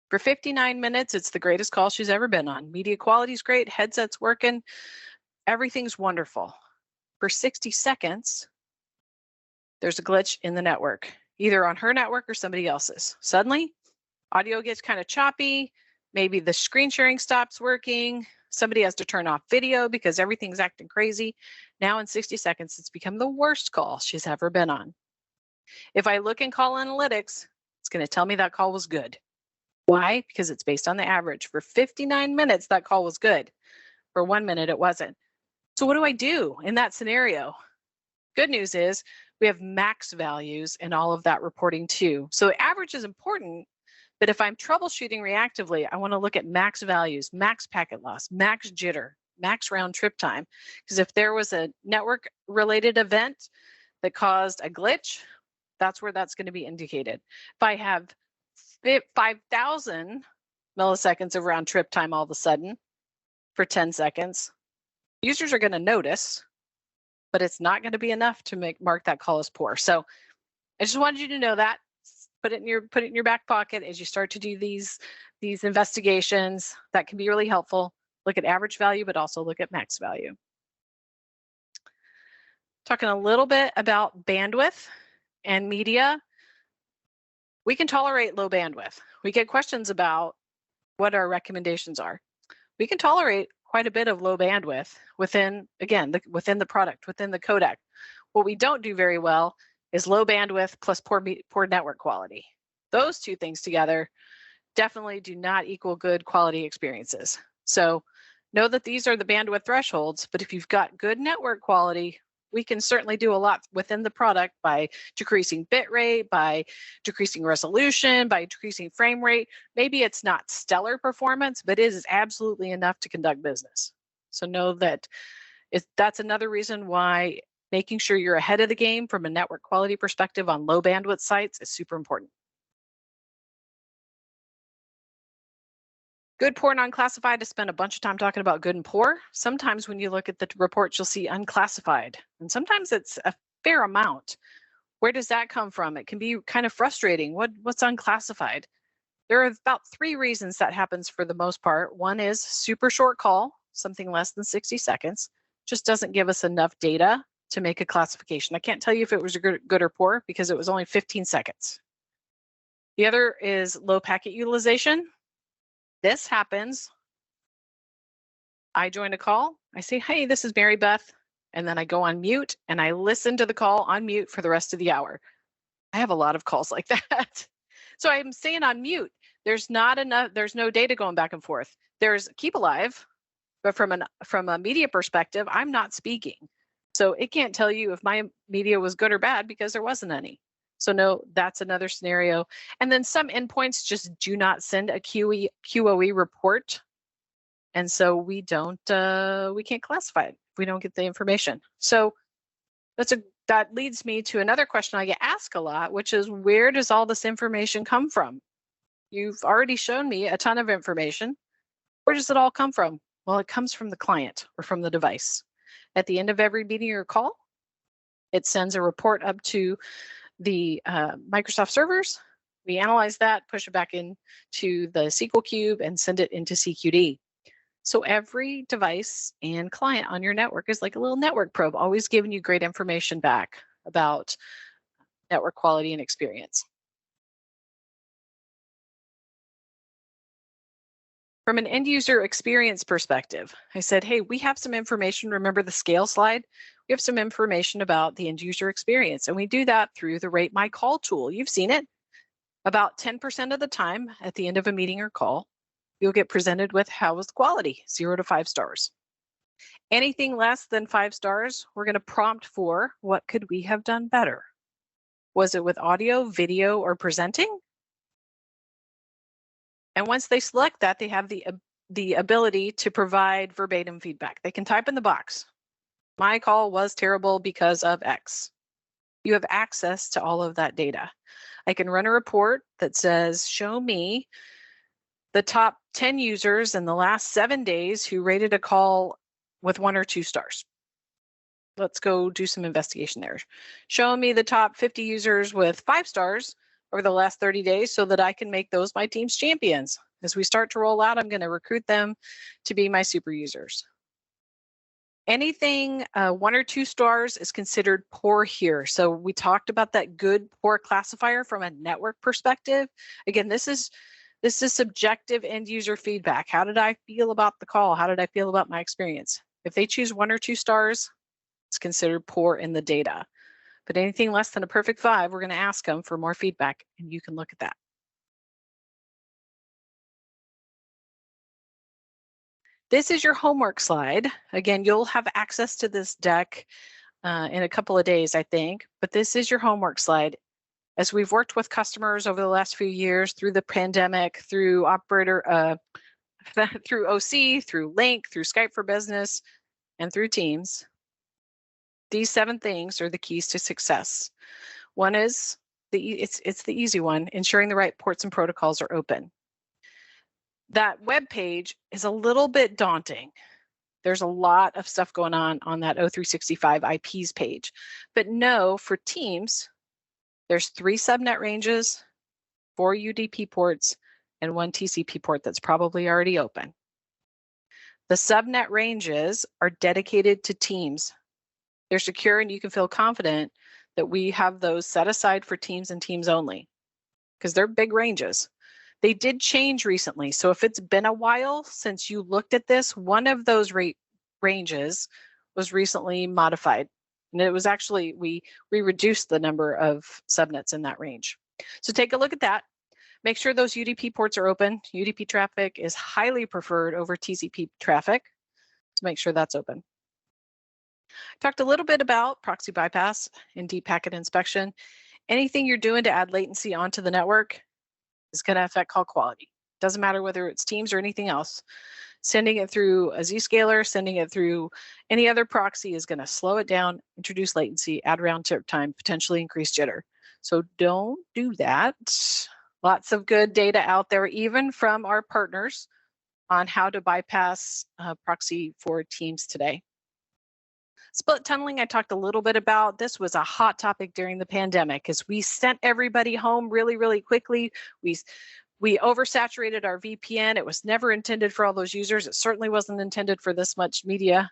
For 59 minutes, it's the greatest call she's ever been on. Media quality's great, headset's working, everything's wonderful. For 60 seconds, there's a glitch in the network, either on her network or somebody else's. Suddenly, audio gets kind of choppy, maybe the screen sharing stops working, somebody has to turn off video because everything's acting crazy. Now in 60 seconds, it's become the worst call she's ever been on. If I look in call analytics, it's going to tell me that call was good. Why? Because it's based on the average. For 59 minutes, that call was good. For 1 minute, it wasn't. So what do I do in that scenario? Good news is we have max values in all of that reporting too. So average is important, but if I'm troubleshooting reactively, I want to look at max values, max packet loss, max jitter, max round trip time. Because if there was a network related event that caused a glitch, that's where that's going to be indicated. If I have 5,000 milliseconds of round trip time all of a sudden for 10 seconds, users are going to notice, but it's not going to be enough to mark that call as poor. So I just wanted you to know that. Put it in your back pocket as you start to do these investigations. That can be really helpful. Look at average value, but also look at max value. Talking a little bit about bandwidth and media. We can tolerate low bandwidth. We get questions about what our recommendations are. We can tolerate quite a bit of low bandwidth within the product, within the codec. What we don't do very well is low bandwidth plus poor network quality. Those two things together definitely do not equal good quality experiences. So know that these are the bandwidth thresholds, but if you've got good network quality, we can certainly do a lot within the product by decreasing bit rate, by decreasing resolution, by decreasing frame rate. Maybe it's not stellar performance, but it is absolutely enough to conduct business. So know that that's another reason why making sure you're ahead of the game from a network quality perspective on low bandwidth sites is super important. Good, poor, and unclassified. I spent a bunch of time talking about good and poor. Sometimes when you look at the reports, you'll see unclassified, and sometimes it's a fair amount. Where does that come from? It can be kind of frustrating. What's unclassified? There are about 3 reasons that happens for the most part. One is super short call, something less than 60 seconds, just doesn't give us enough data to make a classification. I can't tell you if it was good or poor because it was only 15 seconds. The other is low packet utilization. This happens. I join a call. I say, hey, this is Mary Beth. And then I go on mute and I listen to the call on mute for the rest of the hour. I have a lot of calls like that. So I'm staying on mute. There's no data going back and forth. There's keep alive, but from a media perspective, I'm not speaking. So it can't tell you if my media was good or bad because there wasn't any. So no, that's another scenario. And then some endpoints just do not send a QoE report. And so we can't classify it if we don't get the information. So that's a that leads me to another question I get asked a lot, which is, where does all this information come from? You've already shown me a ton of information. Where does it all come from? Well, it comes from the client or from the device. At the end of every meeting or call, it sends a report up to the Microsoft servers. We analyze that, push it back into the SQL cube, and send it into CQD. So every device and client on your network is like a little network probe, always giving you great information back about network quality and experience. From an end user experience perspective, I said, hey, we have some information. Remember the scale slide? We have some information about the end user experience, and we do that through the Rate My Call tool. You've seen it. About 10% of the time at the end of a meeting or call, you'll get presented with how was the quality, 0 to 5 stars. Anything less than 5 stars, we're going to prompt for what could we have done better? Was it with audio, video, or presenting? And once they select that, they have the ability to provide verbatim feedback. They can type in the box, my call was terrible because of X. You have access to all of that data. I can run a report that says, show me the top 10 users in the last 7 days who rated a call with 1 or 2 stars. Let's go do some investigation there. Show me the top 50 users with 5 stars over the last 30 days so that I can make those my team's champions. As we start to roll out, I'm going to recruit them to be my super users. Anything 1 or 2 stars is considered poor here. So we talked about that good, poor classifier from a network perspective. Again, this is subjective end user feedback. How did I feel about the call? How did I feel about my experience? If they choose 1 or 2 stars, it's considered poor in the data. But anything less than a perfect 5, we're going to ask them for more feedback, and you can look at that. This is your homework slide. Again, you'll have access to this deck in a couple of days, I think, but this is your homework slide. As we've worked with customers over the last few years through the pandemic, through through OC, through Link, through Skype for Business, and through Teams, these 7 things are the keys to success. One is it's the easy one, ensuring the right ports and protocols are open. That web page is a little bit daunting. There's a lot of stuff going on that O365 IPs page. But no, for Teams, there's 3 subnet ranges, 4 UDP ports, and 1 TCP port that's probably already open. The subnet ranges are dedicated to Teams. They're secure, and you can feel confident that we have those set aside for Teams and Teams only, because they're big ranges. They did change recently. So if it's been a while since you looked at this, one of those ranges was recently modified. And it was actually, we reduced the number of subnets in that range. So take a look at that. Make sure those UDP ports are open. UDP traffic is highly preferred over TCP traffic. So make sure that's open. Talked a little bit about proxy bypass and deep packet inspection. Anything you're doing to add latency onto the network is going to affect call quality. Doesn't matter whether it's Teams or anything else. Sending it through a Zscaler, sending it through any other proxy is going to slow it down, introduce latency, add round trip time, potentially increase jitter. So don't do that. Lots of good data out there, even from our partners, on how to bypass proxy for Teams today. Split tunneling, I talked a little bit about. This was a hot topic during the pandemic as we sent everybody home really, really quickly. We oversaturated our VPN. It was never intended for all those users. It certainly wasn't intended for this much media.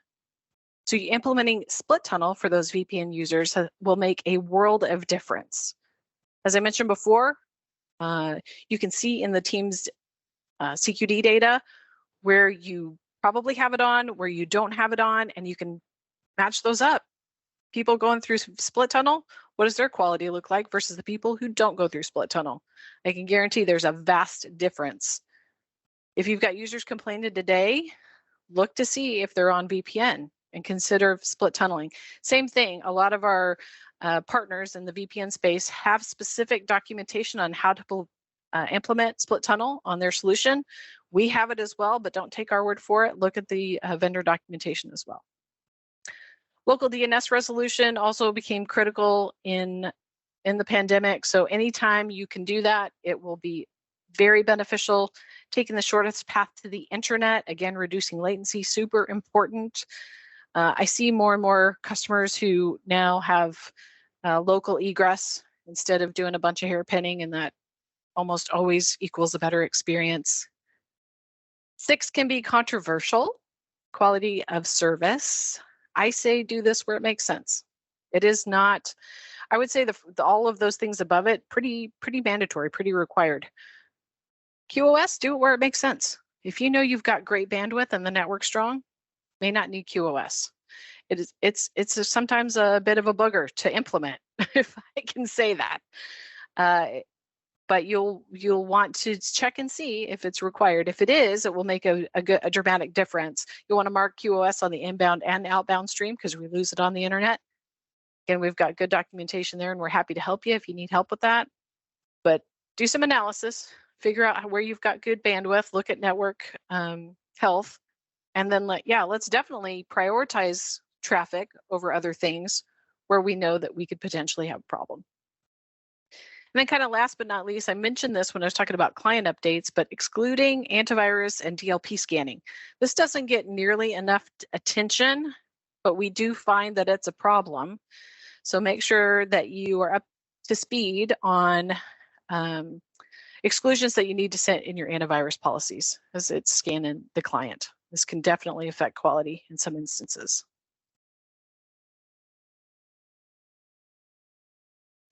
So implementing split tunnel for those VPN users will make a world of difference. As I mentioned before, you can see in the Teams CQD data where you probably have it on, where you don't have it on, and you can match those up. People going through split tunnel, what does their quality look like versus the people who don't go through split tunnel? I can guarantee there's a vast difference. If you've got users complaining today, look to see if they're on VPN and consider split tunneling. Same thing, a lot of our partners in the VPN space have specific documentation on how to implement split tunnel on their solution. We have it as well, but don't take our word for it. Look at the vendor documentation as well. Local DNS resolution also became critical in the pandemic. So anytime you can do that, it will be very beneficial. Taking the shortest path to the internet, again, reducing latency, super important. I see more and more customers who now have local egress instead of doing a bunch of hairpinning, and that almost always equals a better experience. 6 can be controversial. Quality of service. I say do this where it makes sense. It is not, I would say all of those things above it, pretty mandatory, pretty required. QoS, do it where it makes sense. If you know you've got great bandwidth and the network's strong, may not need QoS. It's sometimes a bit of a booger to implement, if I can say that. But you'll want to check and see if it's required. If it is, it will make a dramatic difference. You'll want to mark QoS on the inbound and outbound stream because we lose it on the internet. Again, we've got good documentation there, and we're happy to help you if you need help with that. But do some analysis, figure out where you've got good bandwidth, look at network health, and then let's definitely prioritize traffic over other things where we know that we could potentially have a problem. And then kind of last but not least, I mentioned this when I was talking about client updates, but excluding antivirus and DLP scanning. This doesn't get nearly enough attention, but we do find that it's a problem. So make sure that you are up to speed on exclusions that you need to set in your antivirus policies as it's scanning the client. This can definitely affect quality in some instances.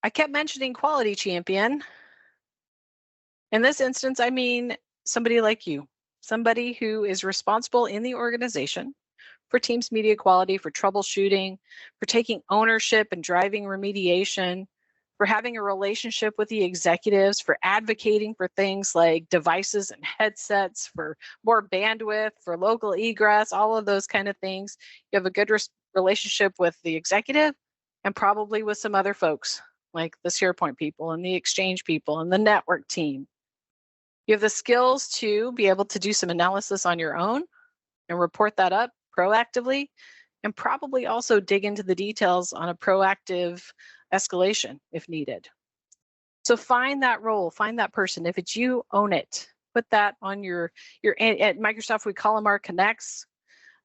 I kept mentioning quality champion. In this instance, I mean somebody like you, somebody who is responsible in the organization for Teams media quality, for troubleshooting, for taking ownership and driving remediation, for having a relationship with the executives, for advocating for things like devices and headsets, for more bandwidth, for local egress, all of those kind of things. You have a good relationship with the executive and probably with some other folks like the SharePoint people and the Exchange people and the network team. You have the skills to be able to do some analysis on your own and report that up proactively, and probably also dig into the details on a proactive escalation if needed. So find that role, find that person. If it's you, own it. Put that on your at Microsoft, we call them our connects.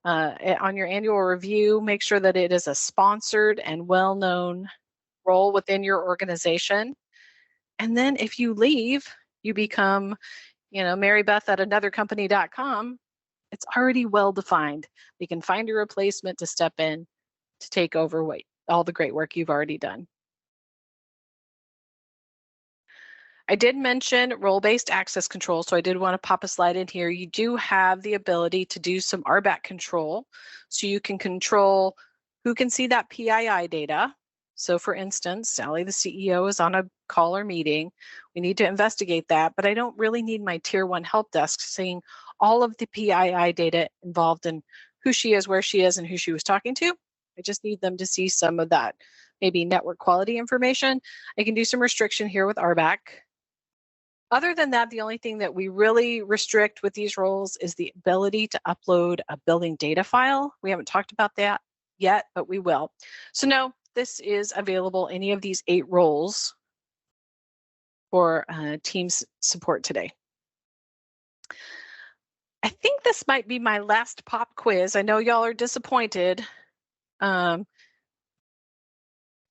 On your annual review, make sure that it is a sponsored and well-known role within your organization. And then if you leave, you become, Mary Beth at anothercompany.com. It's already well defined. We can find a replacement to step in to take over all the great work you've already done. I did mention role-based access control, so I did want to pop a slide in here. You do have the ability to do some RBAC control, so you can control who can see that PII data. So for instance, Sally, the CEO, is on a call or meeting. We need to investigate that, but I don't really need my tier 1 help desk seeing all of the PII data involved in who she is, where she is, and who she was talking to. I just need them to see some of that, maybe network quality information. I can do some restriction here with RBAC. Other than that, the only thing that we really restrict with these roles is the ability to upload a building data file. We haven't talked about that yet, but we will. So no, this is available, any of these 8 roles for Teams support today. I think this might be my last pop quiz. I know y'all are disappointed. Can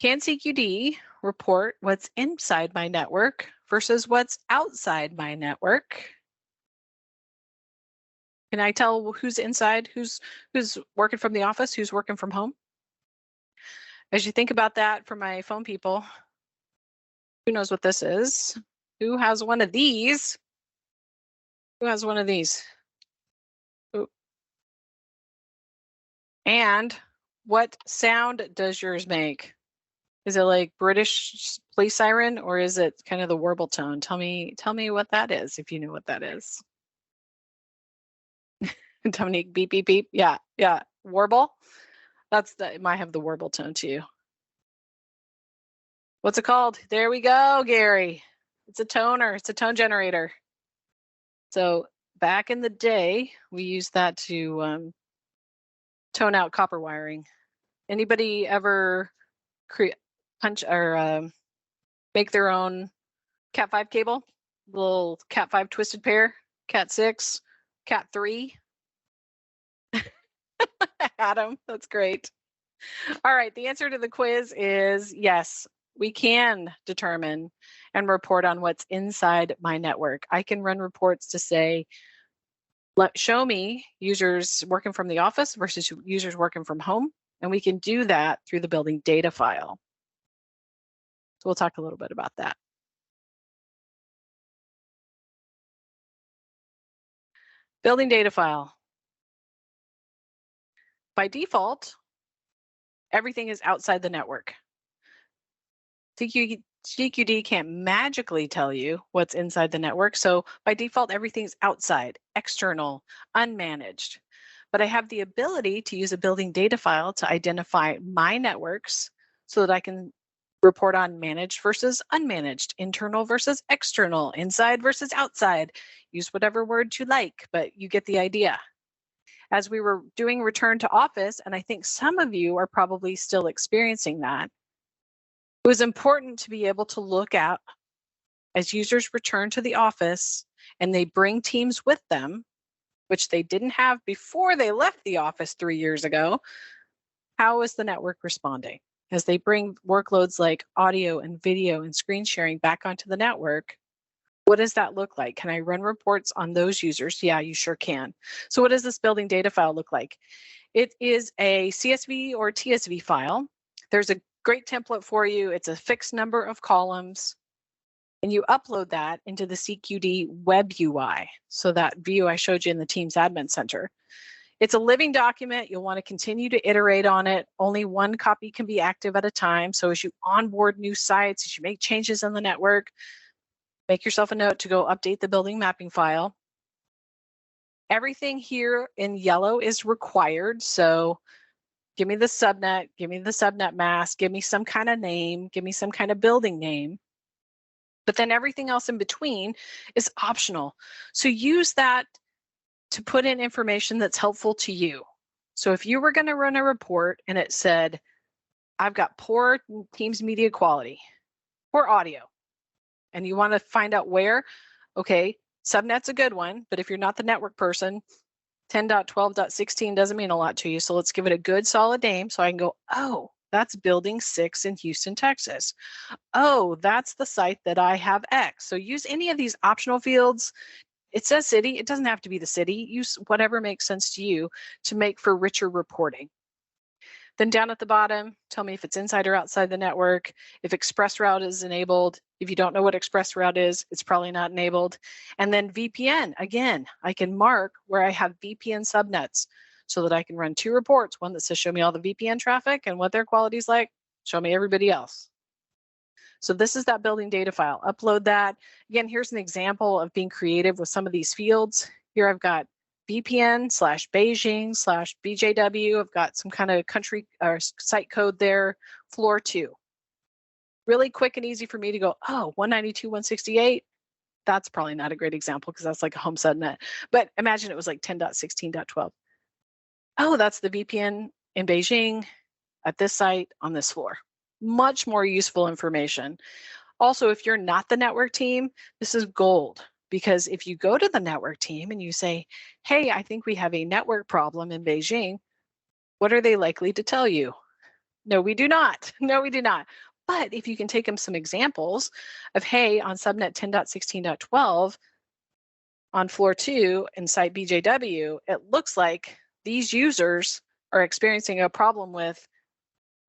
CQD report what's inside my network versus what's outside my network? Can I tell who's inside, who's working from the office, who's working from home? As you think about that, for my phone people, who knows what this is? Who has one of these? Who has one of these? Ooh. And what sound does yours make? Is it like British police siren, or is it kind of the warble tone? Tell me what that is, if you know what that is. Dominique, beep, beep, beep. Yeah. Warble. It might have the warble tone too. What's it called? There we go, Gary. It's a toner. It's a tone generator. So back in the day, we used that to tone out copper wiring. Anybody ever punch or make their own Cat5 cable? Little Cat5 twisted pair, Cat6, Cat3? Adam, that's great. All right, the answer to the quiz is yes, we can determine and report on what's inside my network. I can run reports to say, show me users working from the office versus users working from home. And we can do that through the building data file. So we'll talk a little bit about that. Building data file. By default, everything is outside the network. CQD can't magically tell you what's inside the network. So by default, everything's outside, external, unmanaged. But I have the ability to use a building data file to identify my networks so that I can report on managed versus unmanaged, internal versus external, inside versus outside. Use whatever word you like, but you get the idea. As we were doing return to office, and I think some of you are probably still experiencing that, it was important to be able to look at, as users return to the office and they bring teams with them, which they didn't have before they left the office 3 years ago, how is the network responding? As they bring workloads like audio and video and screen sharing back onto the network, what does that look like? Can I run reports on those users? Yeah, you sure can. So what does this building data file look like? It is a CSV or TSV file. There's a great template for you. It's a fixed number of columns, and you upload that into the CQD web UI. So that view I showed you in the Teams Admin Center. It's a living document. You'll want to continue to iterate on it. Only one copy can be active at a time. So as you onboard new sites, as you make changes in the network, make yourself a note to go update the building mapping file. Everything here in yellow is required. So give me the subnet, give me the subnet mask, give me some kind of name, give me some kind of building name. But then everything else in between is optional. So use that to put in information that's helpful to you. So if you were going to run a report and it said, I've got poor Teams media quality, poor audio, and you want to find out where, okay, subnet's a good one, but if you're not the network person, 10.12.16 doesn't mean a lot to you. So let's give it a good solid name so I can go, oh, that's building 6 in Houston, Texas. Oh, that's the site that I have X. So use any of these optional fields. It says city. It doesn't have to be the city. Use whatever makes sense to you to make for richer reporting. Then down at the bottom, tell me if it's inside or outside the network, if ExpressRoute is enabled. If you don't know what ExpressRoute is, it's probably not enabled. And then VPN, again, I can mark where I have VPN subnets so that I can run 2 reports, one that says show me all the VPN traffic and what their quality is like, show me everybody else. So this is that building data file. Upload that. Again, here's an example of being creative with some of these fields. Here I've got VPN/Beijing/BJW. I've got some kind of country or site code there, floor 2. Really quick and easy for me to go, oh, 192.168. That's probably not a great example because that's like a home subnet. But imagine it was like 10.16.12. Oh, that's the VPN in Beijing at this site on this floor. Much more useful information. Also, if you're not the network team, this is gold, because if you go to the network team and you say, hey, I think we have a network problem in Beijing, what are they likely to tell you? No, we do not. No, we do not. But if you can take them some examples of, hey, on subnet 10.16.12, on floor 2 in site BJW, it looks like these users are experiencing a problem with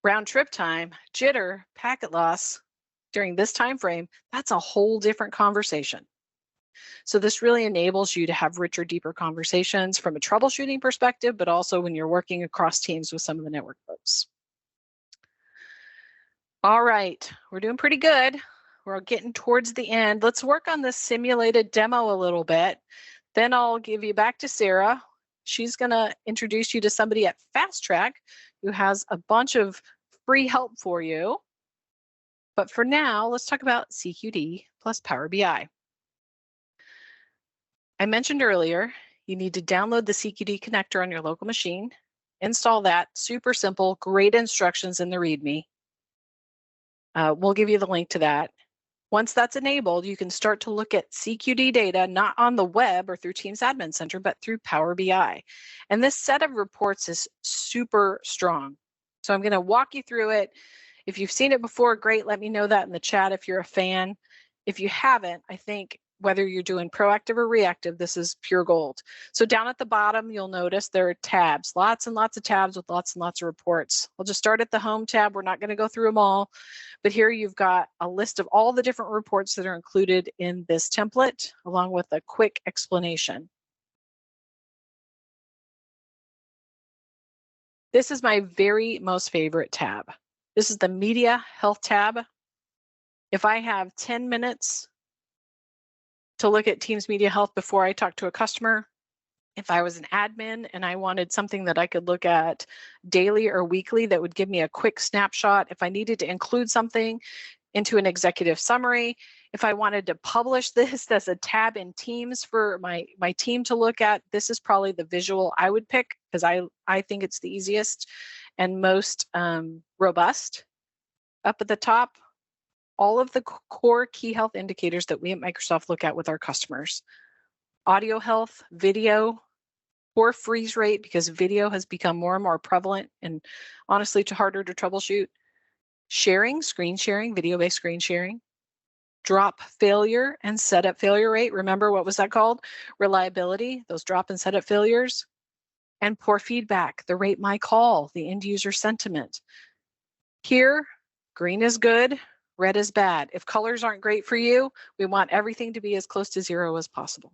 round trip time, jitter, packet loss during this time frame. That's a whole different conversation. So this really enables you to have richer, deeper conversations from a troubleshooting perspective, but also when you're working across teams with some of the network folks. All right, we're doing pretty good. We're getting towards the end. Let's work on this simulated demo a little bit. Then I'll give you back to Sarah. She's going to introduce you to somebody at Fast Track who has a bunch of free help for you. But for now, let's talk about CQD plus Power BI. I mentioned earlier, you need to download the CQD connector on your local machine Install that. Super simple, great instructions in the README. We'll give you the link to that. Once that's enabled, you can start to look at CQD data, not on the web or through Teams Admin Center, but through Power BI. And this set of reports is super strong. So I'm going to walk you through it. If you've seen it before, great. Let me know that in the chat if you're a fan. If you haven't, I think whether you're doing proactive or reactive, this is pure gold. So down at the bottom, you'll notice there are tabs, lots and lots of tabs with lots and lots of reports. We'll just start at the home tab. We're not going to go through them all, but here you've got a list of all the different reports that are included in this template, along with a quick explanation. This is my very most favorite tab. This is the Media Health tab. If I have 10 minutes to look at Teams Media Health before I talk to a customer, if I was an admin and I wanted something that I could look at daily or weekly that would give me a quick snapshot, if I needed to include something into an executive summary, if I wanted to publish this as a tab in Teams for my team to look at, this is probably the visual I would pick because I think it's the easiest and most robust. Up at the top, all of the core key health indicators that we at Microsoft look at with our customers. Audio health, video, poor freeze rate because video has become more and more prevalent and honestly harder to troubleshoot. Sharing, screen sharing, video-based screen sharing. Drop failure and setup failure rate. Remember what was that called? Reliability, those drop and setup failures. And poor feedback, the rate my call, the end user sentiment. Here, green is good, red is bad. If colors aren't great for you, we want everything to be as close to 0 as possible.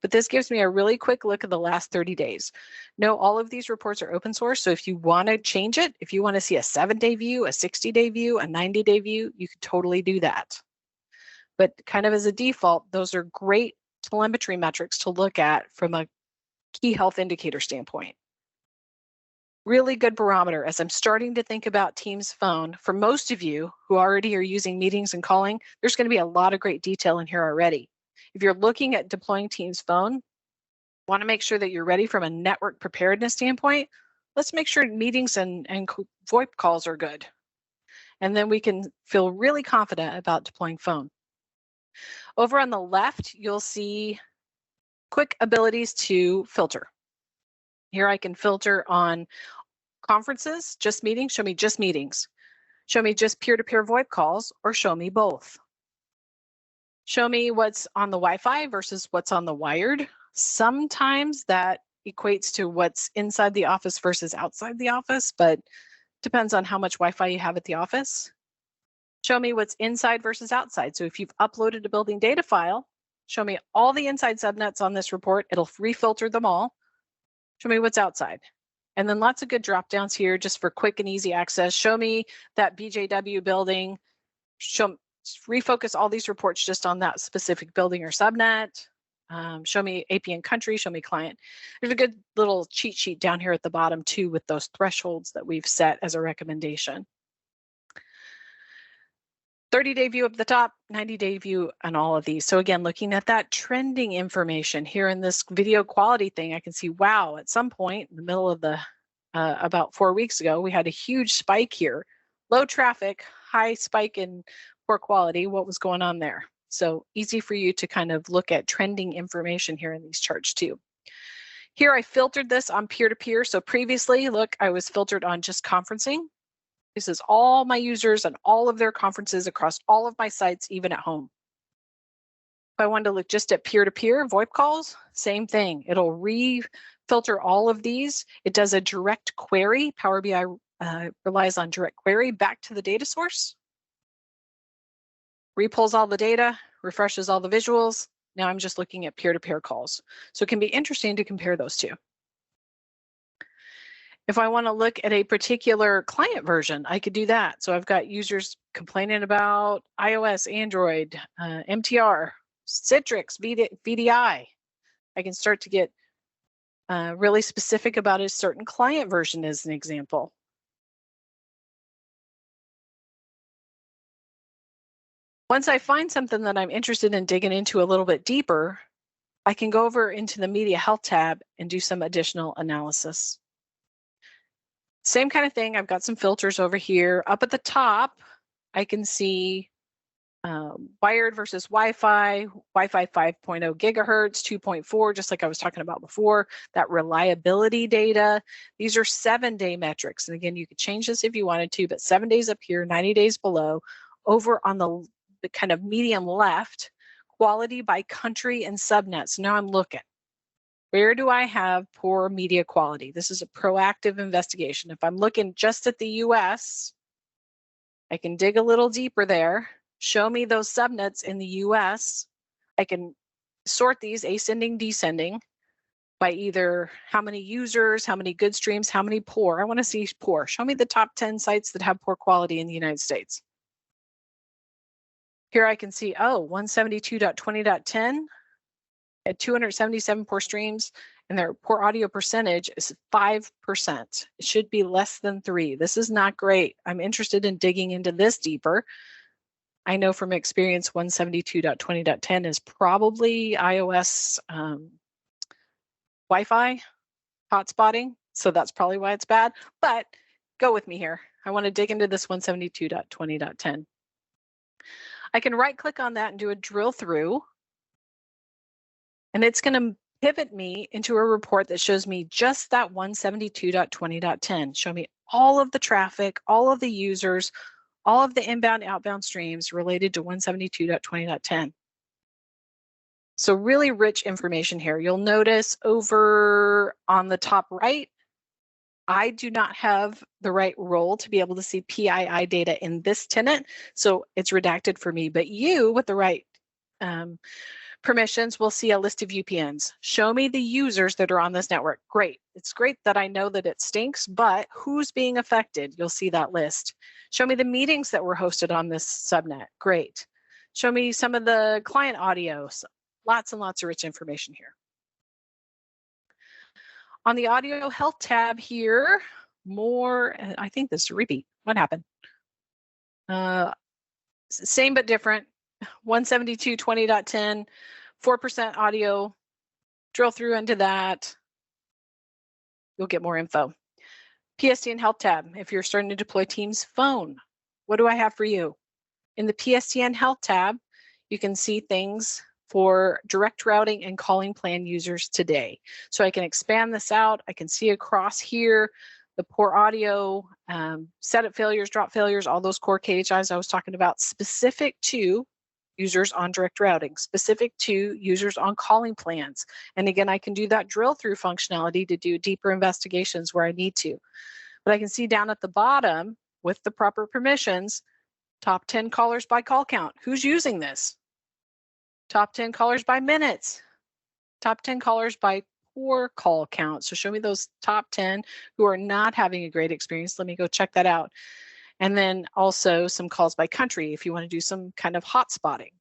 But this gives me a really quick look at the last 30 days. No, all of these reports are open source. So if you want to change it, if you want to see a 7-day view, a 60-day view, a 90-day view, you can totally do that. But kind of as a default, those are great telemetry metrics to look at from a key health indicator standpoint. Really good barometer as I'm starting to think about Teams Phone. For most of you who already are using meetings and calling, there's going to be a lot of great detail in here already. If you're looking at deploying Teams Phone, want to make sure that you're ready from a network preparedness standpoint, let's make sure meetings and VoIP calls are good. And then we can feel really confident about deploying phone. Over on the left, you'll see quick abilities to filter. Here I can filter on conferences, just meetings, show me just meetings. Show me just peer-to-peer VoIP calls, or show me both. Show me what's on the Wi-Fi versus what's on the wired. Sometimes that equates to what's inside the office versus outside the office, but depends on how much Wi-Fi you have at the office. Show me what's inside versus outside. So if you've uploaded a building data file, show me all the inside subnets on this report. It'll refilter them all. Show me what's outside. And then lots of good drop downs here just for quick and easy access. Show me that BJW building. Refocus all these reports just on that specific building or subnet. Show me APN country, show me client. There's a good little cheat sheet down here at the bottom too with those thresholds that we've set as a recommendation. 30-day view up the top, 90-day view on all of these. So again, looking at that trending information here in this video quality thing, I can see, wow, at some point in the middle of the, about 4 weeks ago, we had a huge spike here. Low traffic, high spike in poor quality. What was going on there? So easy for you to kind of look at trending information here in these charts too. Here I filtered this on peer-to-peer. So previously, look, I was filtered on just conferencing. This is all my users and all of their conferences across all of my sites, even at home. If I wanted to look just at peer-to-peer VoIP calls, same thing. It'll re-filter all of these. It does a direct query. Power BI relies on direct query back to the data source. Repulls all the data, refreshes all the visuals. Now I'm just looking at peer-to-peer calls. So it can be interesting to compare those two. If I want to look at a particular client version, I could do that. So I've got users complaining about iOS, Android, MTR, Citrix, VDI. I can start to get really specific about a certain client version as an example. Once I find something that I'm interested in digging into a little bit deeper, I can go over into the Media Health tab and do some additional analysis. Same kind of thing. I've got some filters over here. Up at the top, I can see wired versus Wi-Fi, Wi-Fi 5.0 gigahertz, 2.4, just like I was talking about before, that reliability data. These are 7-day metrics. And again, you could change this if you wanted to, but 7 days up here, 90 days below. Over on the kind of medium left, quality by country and subnets. Now I'm looking. Where do I have poor media quality? This is a proactive investigation. If I'm looking just at the US, I can dig a little deeper there. Show me those subnets in the US. I can sort these ascending, descending by either how many users, how many good streams, how many poor. I want to see poor. Show me the top 10 sites that have poor quality in the United States. Here I can see, 172.20.10 at 277 poor streams, and their poor audio percentage is 5%. It should be less than 3. This is not great. I'm interested in digging into this deeper. I know from experience 172.20.10 is probably iOS Wi-Fi hotspotting, so that's probably why it's bad, but go with me here. I want to dig into this 172.20.10. I can right click on that and do a drill through, and it's going to pivot me into a report that shows me just that 172.20.10. Show me all of the traffic, all of the users, all of the inbound, outbound streams related to 172.20.10. So really rich information here. You'll notice over on the top right, I do not have the right role to be able to see PII data in this tenant, so it's redacted for me. But you, with the right permissions, will see a list of UPNs. Show me the users that are on this network. Great. It's great that I know that it stinks, but who's being affected? You'll see that list. Show me the meetings that were hosted on this subnet. Great. Show me some of the client audios. Lots and lots of rich information here. On the audio health tab here, more, I think this is a repeat. What happened? Same but different. 172.20.10, 4% audio. Drill through into that. You'll get more info. PSTN Help tab, if you're starting to deploy Teams Phone, what do I have for you? In the PSTN Help tab, you can see things for direct routing and calling plan users today. So I can expand this out. I can see across here the poor audio, setup failures, drop failures, all those core KHIs I was talking about, specific to users on direct routing, specific to users on calling plans. And again, I can do that drill through functionality to do deeper investigations where I need to. But I can see down at the bottom with the proper permissions, top 10 callers by call count. Who's using this? Top 10 callers by minutes. Top 10 callers by poor call count. So show me those top 10 who are not having a great experience. Let me go check that out. And then also some calls by country if you want to do some kind of hot spotting.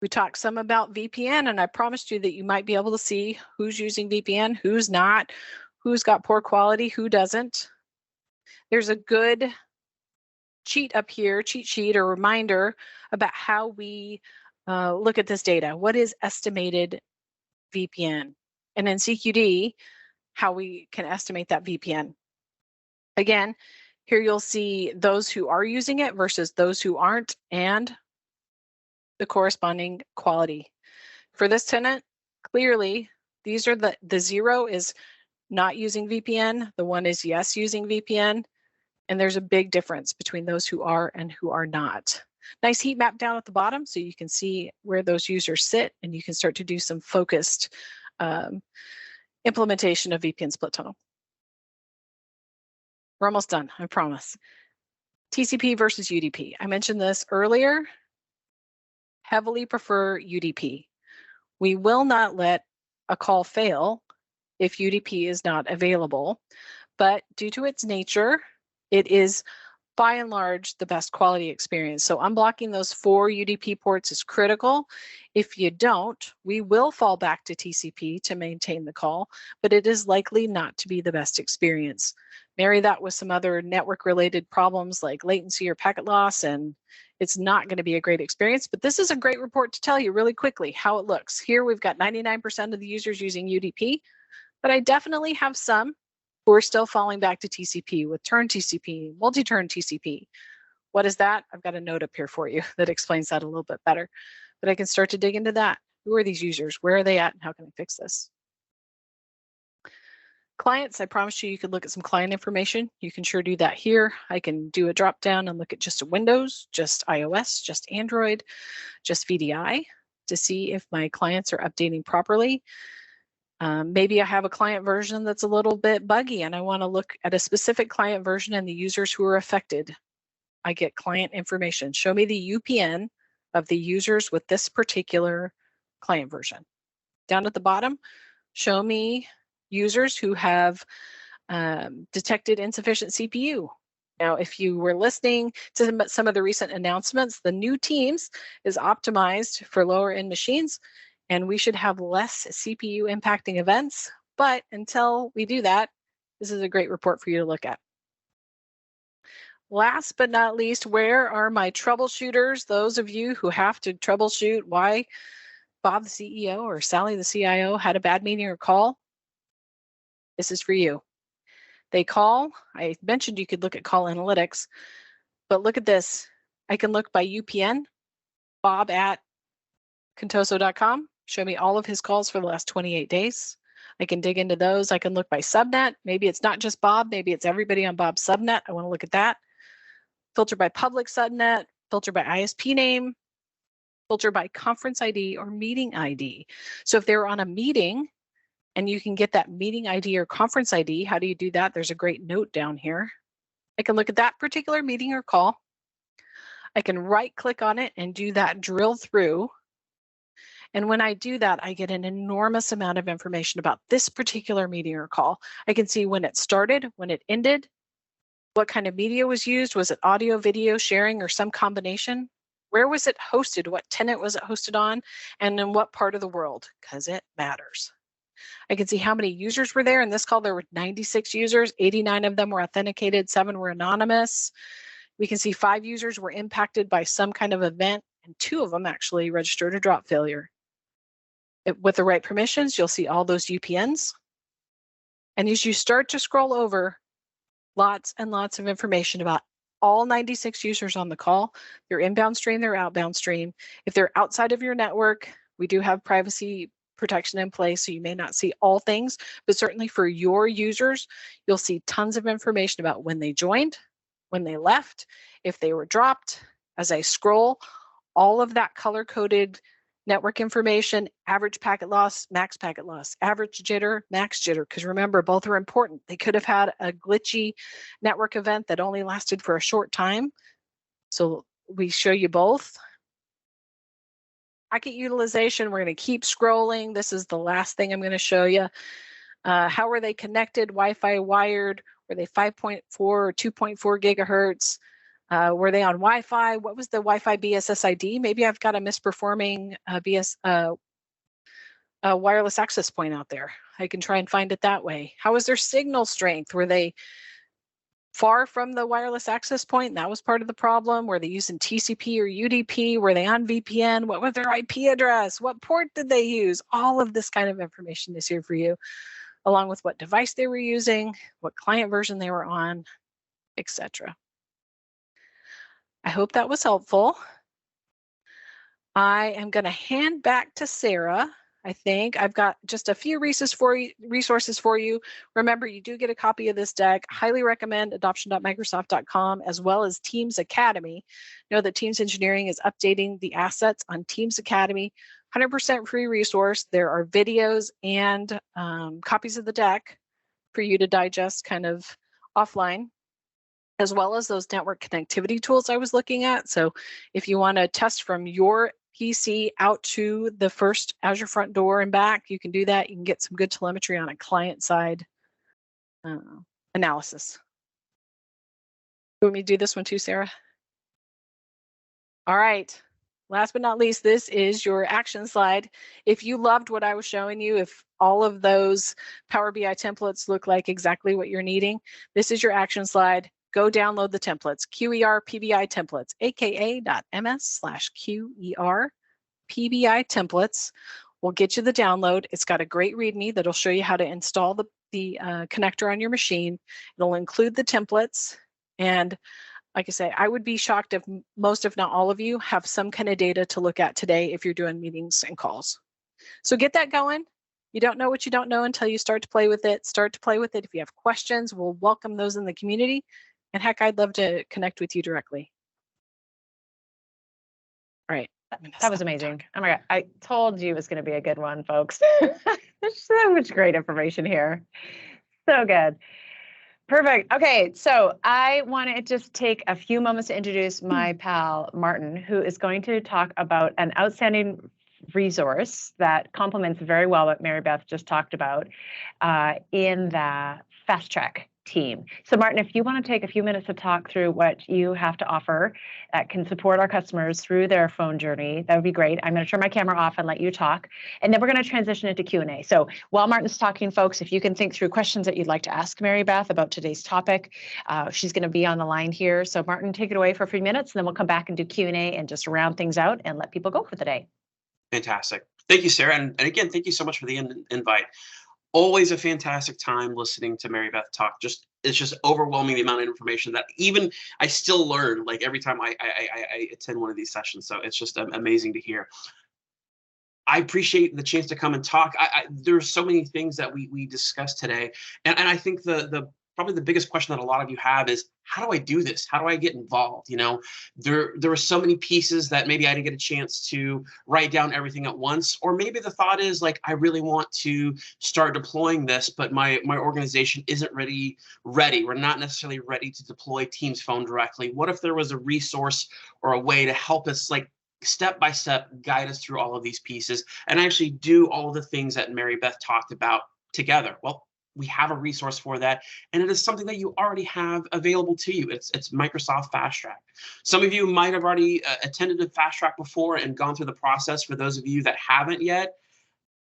We talked some about VPN, and I promised you that you might be able to see who's using VPN, who's not, who's got poor quality, who doesn't. There's a good cheat up here, cheat sheet or reminder about how we look at this data. What is estimated VPN? And in CQD, how we can estimate that VPN. Again, here you'll see those who are using it versus those who aren't, and the corresponding quality. For this tenant, clearly, these are the 0 is not using VPN, the 1 is yes using VPN, and there's a big difference between those who are and who are not. Nice heat map down at the bottom so you can see where those users sit, and you can start to do some focused implementation of VPN split tunnel. We're almost done, I promise. TCP versus UDP. I mentioned this earlier. Heavily prefer UDP. We will not let a call fail if UDP is not available, but due to its nature, it is by and large the best quality experience. So unblocking those 4 UDP ports is critical. If you don't, we will fall back to TCP to maintain the call, but it is likely not to be the best experience. Marry that with some other network related problems like latency or packet loss, and it's not going to be a great experience. But this is a great report to tell you really quickly how it looks. Here we've got 99% of the users using UDP, but I definitely have some We're still falling back to TCP with turn TCP, multi-turn TCP. What is that? I've got a note up here for you that explains that a little bit better. But I can start to dig into that. Who are these users? Where are they at? And how can I fix this? Clients, I promised you could look at some client information. You can sure do that here. I can do a drop down and look at just Windows, just iOS, just Android, just VDI to see if my clients are updating properly. Maybe I have a client version that's a little bit buggy and I want to look at a specific client version and the users who are affected. I get client information. Show me the UPN of the users with this particular client version. Down at the bottom, show me users who have detected insufficient CPU. Now, if you were listening to some of the recent announcements, the new Teams is optimized for lower end machines, and we should have less CPU impacting events. But until we do that, this is a great report for you to look at. Last but not least, where are my troubleshooters? Those of you who have to troubleshoot why Bob, the CEO, or Sally, the CIO, had a bad meeting or call. This is for you. They call. I mentioned you could look at call analytics, but look at this. I can look by UPN, Bob at contoso.com, show me all of his calls for the last 28 days. I can dig into those. I can look by subnet. Maybe it's not just Bob, maybe it's everybody on Bob's subnet. I want to look at that. Filter by public subnet, filter by ISP name, filter by conference ID or meeting ID. So if they were on a meeting and you can get that meeting ID or conference ID, how do you do that? There's a great note down here. I can look at that particular meeting or call. I can right click on it and do that drill through. And when I do that, I get an enormous amount of information about this particular meeting or call. I can see when it started, when it ended, what kind of media was used. Was it audio, video, sharing, or some combination? Where was it hosted? What tenant was it hosted on? And in what part of the world? Because it matters. I can see how many users were there. In this call, there were 96 users. 89 of them were authenticated. 7 were anonymous. We can see 5 users were impacted by some kind of event, and 2 of them actually registered a drop failure. With the right permissions, you'll see all those UPNs. And as you start to scroll over, lots and lots of information about all 96 users on the call, their inbound stream, their outbound stream. If they're outside of your network, we do have privacy protection in place, so you may not see all things, but certainly for your users, you'll see tons of information about when they joined, when they left, if they were dropped. As I scroll, all of that color-coded network information, average packet loss, max packet loss, average jitter, max jitter, because remember, both are important. They could have had a glitchy network event that only lasted for a short time. So we show you both. Packet utilization, we're going to keep scrolling. This is the last thing I'm going to show you. How were they connected? Wi-Fi wired? Were they 5.4 or 2.4 gigahertz? Were they on Wi-Fi? What was the Wi-Fi BSSID? Maybe I've got a misperforming wireless access point out there. I can try and find it that way. How was their signal strength? Were they far from the wireless access point? That was part of the problem. Were they using TCP or UDP? Were they on VPN? What was their IP address? What port did they use? All of this kind of information is here for you, along with what device they were using, what client version they were on, etc. I hope that was helpful. I am going to hand back to Sarah. I think I've got just a few resources for you. Remember, you do get a copy of this deck. Highly recommend adoption.microsoft.com as well as Teams Academy. Know that Teams Engineering is updating the assets on Teams Academy. 100% free resource. There are videos and copies of the deck for you to digest kind of offline, as well as those network connectivity tools I was looking at. So if you want to test from your PC out to the first Azure front door and back, you can do that. You can get some good telemetry on a client side analysis. You want me to do this one too, Sarah? All right. Last but not least, this is your action slide. If you loved what I was showing you, if all of those Power BI templates look like exactly what you're needing, this is your action slide. Go download the templates, QER PBI templates, aka.ms/QER PBI templates will get you the download. It's got a great README that'll show you how to install the the connector on your machine. It'll include the templates. And like I say, I would be shocked if most, if not all of you, have some kind of data to look at today if you're doing meetings and calls. So get that going. You don't know what you don't know until you start to play with it. Start to play with it. If you have questions, we'll welcome those in the community. And heck, I'd love to connect with you directly. All right. That was amazing. Oh my God. I told you it was going to be a good one, folks. There's so much great information here. So good. Perfect. Okay, so I want to just take a few moments to introduce my pal, Martin, who is going to talk about an outstanding resource that complements very well what Mary Beth just talked about in the Fast Track team. So Martin, if you want to take a few minutes to talk through what you have to offer that can support our customers through their phone journey, that would be great. I'm going to turn my camera off and let you talk, and then we're going to transition into Q&A. So while Martin's talking, folks, if you can think through questions that you'd like to ask Mary Beth about today's topic, she's going to be on the line here. So Martin, take it away for a few minutes, and then we'll come back and do Q&A and just round things out and let people go for the day. Fantastic. Thank you, Sarah. And again, thank you so much for the invite. Always a fantastic time listening to Mary Beth talk. It's just overwhelming the amount of information that even I still learn like every time I attend one of these sessions. So it's just amazing to hear. I appreciate the chance to come and talk. There's so many things that we discussed today. And I think probably the biggest question that a lot of you have is, how do I do this? How do I get involved? You know, there were so many pieces that maybe I didn't get a chance to write down everything at once. Or maybe the thought is like, I really want to start deploying this, but my organization isn't ready. We're not necessarily ready to deploy Teams Phone directly. What if there was a resource or a way to help us like step by step guide us through all of these pieces and actually do all of the things that Mary Beth talked about together? Well, we have a resource for that, and it is something that you already have available to you. It's Microsoft Fast Track. Some of you might have already attended a Fast Track before and gone through the process. For those of you that haven't yet,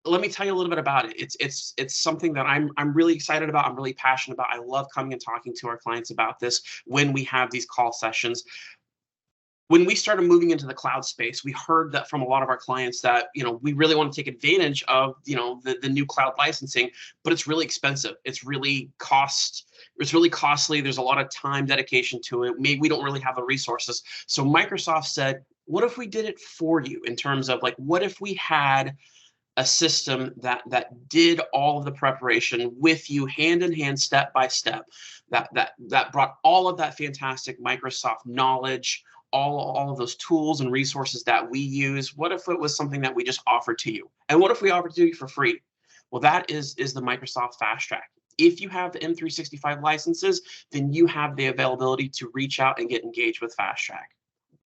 let me tell you a little bit about it. It's something that I'm really excited about. I'm really passionate about. I love coming and talking to our clients about this when we have these call sessions. When we started moving into the cloud space, we heard that from a lot of our clients that, you know, we really want to take advantage of, you know, the new cloud licensing, but it's really expensive. It's really costly. There's a lot of time dedication to it. Maybe we don't really have the resources. So Microsoft said, what if we did it for you in terms of like, what if we had a system that did all of the preparation with you hand in hand, step by step, that brought all of that fantastic Microsoft knowledge, all of those tools and resources that we use. What if it was something that we just offered to you? And what if we offered to you for free? Well, that is the Microsoft Fast Track. If you have the M365 licenses, then you have the availability to reach out and get engaged with Fast Track.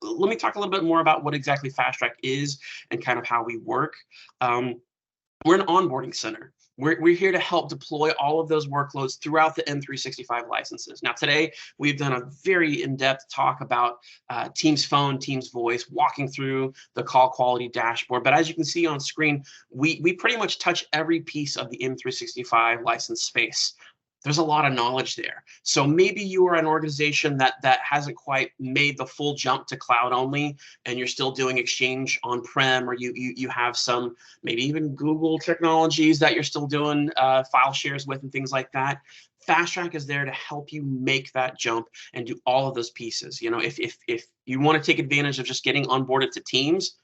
Let me talk a little bit more about what exactly Fast Track is and kind of how we work. We're an onboarding center. We're here to help deploy all of those workloads throughout the M365 licenses. Now, today, we've done a very in-depth talk about Teams Phone, Teams Voice, walking through the call quality dashboard. But as you can see on screen, we pretty much touch every piece of the M365 license space. There's a lot of knowledge there. So maybe you are an organization that hasn't quite made the full jump to cloud only, and you're still doing Exchange on-prem, or you have some maybe even Google technologies that you're still doing file shares with and things like that. Fast Track is there to help you make that jump and do all of those pieces. You know, if you want to take advantage of just getting onboarded to Teams,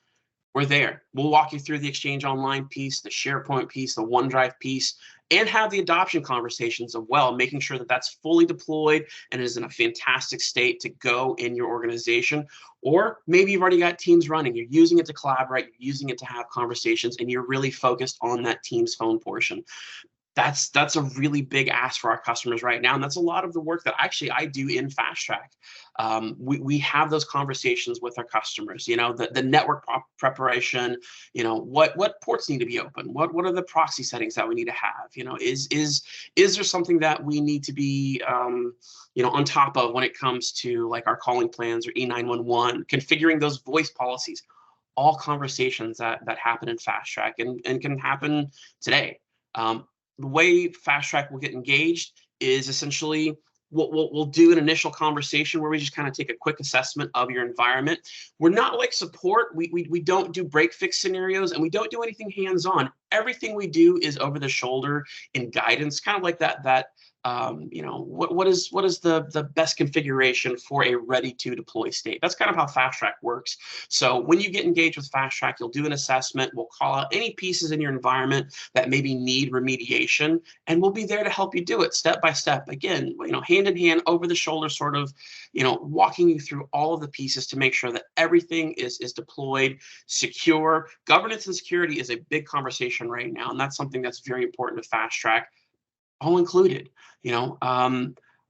we're there. We'll walk you through the Exchange Online piece, the SharePoint piece, the OneDrive piece, and have the adoption conversations as well, making sure that that's fully deployed and is in a fantastic state to go in your organization. Or maybe you've already got Teams running. You're using it to collaborate, you're using it to have conversations, and you're really focused on that Teams Phone portion. That's a really big ask for our customers right now. And that's a lot of the work that actually I do in Fast Track. We have those conversations with our customers, you know, the network preparation, you know, what ports need to be open? What are the proxy settings that we need to have? You know, is there something that we need to be, you know, on top of when it comes to like our calling plans or E911, configuring those voice policies, all conversations that happen in Fast Track and can happen today. The way Fast Track will get engaged is essentially We'll do an initial conversation where we just kind of take a quick assessment of your environment. We're not like support. We don't do break fix scenarios, and we don't do anything hands-on. Everything we do is over the shoulder in guidance, kind of like that what is the best configuration for a ready to deploy state. That's kind of how Fast Track works. So when you get engaged with Fast Track, you'll do an assessment. We'll call out any pieces in your environment that maybe need remediation, and we'll be there to help you do it step by step. Again, hand in hand, over the shoulder, sort of, walking you through all of the pieces to make sure that everything is deployed secure. Governance and security is a big conversation right now, and that's something that's very important to Fast Track, all included.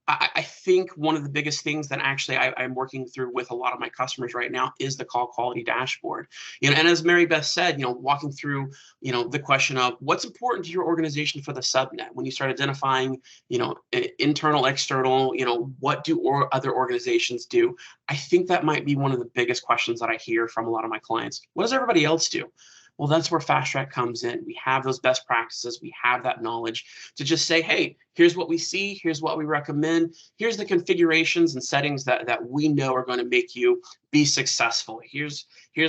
I think one of the biggest things that actually I'm working through with a lot of my customers right now is the call quality dashboard. And as Mary Beth said, walking through, the question of what's important to your organization for the subnet. When you start identifying, internal, external, what do other organizations do? I think that might be one of the biggest questions that I hear from a lot of my clients. What does everybody else do? Well, that's where Fast Track comes in. We have those best practices. We have that knowledge to just say, hey, here's what we see. Here's what we recommend. Here's the configurations and settings that we know are going to make you be successful. Here's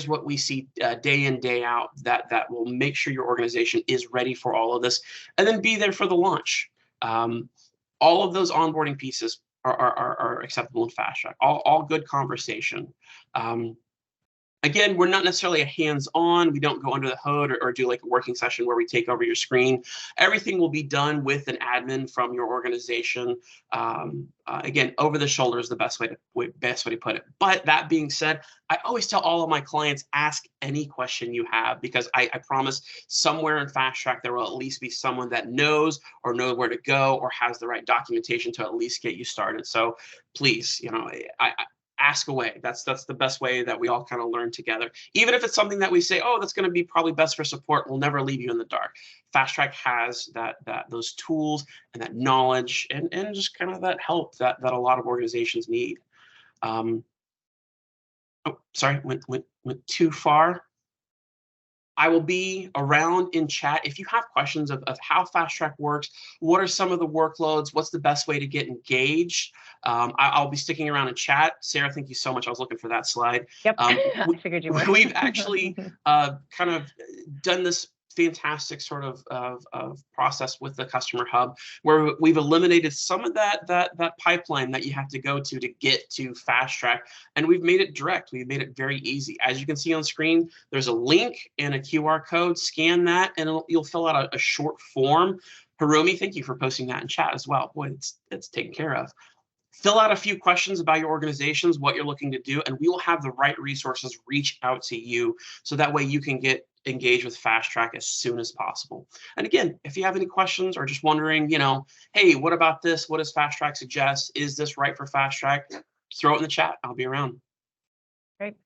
what we see day in, day out that will make sure your organization is ready for all of this, and then be there for the launch. All of those onboarding pieces are acceptable in Fast Track. All good conversation. Again, we're not necessarily a hands-on. We don't go under the hood or do like a working session where we take over your screen. Everything will be done with an admin from your organization. Again, over the shoulder is the best way to put it. But that being said, I always tell all of my clients, ask any question you have, because I promise somewhere in Fast Track there will at least be someone that knows where to go or has the right documentation to at least get you started. So please, ask away. That's the best way that we all kind of learn together. Even if it's something that we say, oh, that's going to be probably best for support, we'll never leave you in the dark. Fast Track has those tools and that knowledge and just kind of that help that a lot of organizations need. Oh, sorry, went too far. I will be around in chat. If you have questions of how Fast Track works, what are some of the workloads, what's the best way to get engaged, I'll be sticking around in chat. Sarah, thank you so much. I was looking for that slide. Yep, I figured you were. We've actually kind of done this fantastic sort of process with the Customer Hub, where we've eliminated some of that pipeline that you have to go to get to Fast Track, and we've made it direct. We've made it very easy. As you can see on screen, there's a link and a QR code. Scan that, and you'll fill out a short form. Harumi, thank you for posting that in chat as well. Boy, it's taken care of. Fill out a few questions about your organizations, what you're looking to do, and we will have the right resources reach out to you, so that way you can get engaged with Fast Track as soon as possible. And again, if you have any questions or just wondering, hey, what about this? What does Fast Track suggest? Is this right for Fast Track? Throw it in the chat. I'll be around. Great.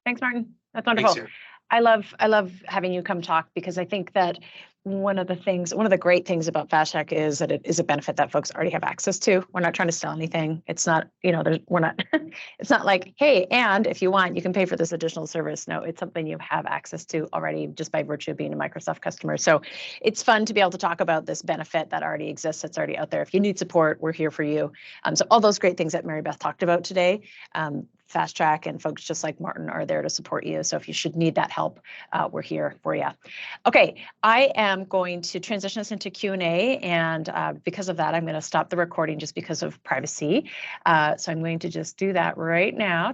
Thanks, Martin. That's wonderful. Thanks, I love having you come talk, because I think that one of the great things about Fast Track is that it is a benefit that folks already have access to. We're not trying to sell anything. It's not, it's not like, hey, and if you want, you can pay for this additional service. No, it's something you have access to already just by virtue of being a Microsoft customer. So it's fun to be able to talk about this benefit that already exists, that's already out there. If you need support, we're here for you. So all those great things that Mary Beth talked about today, Fast Track and folks just like Martin are there to support you. So if you should need that help, we're here for you. Okay, I am going to transition us into Q&A, and because of that, I'm going to stop the recording just because of privacy. So I'm going to just do that right now.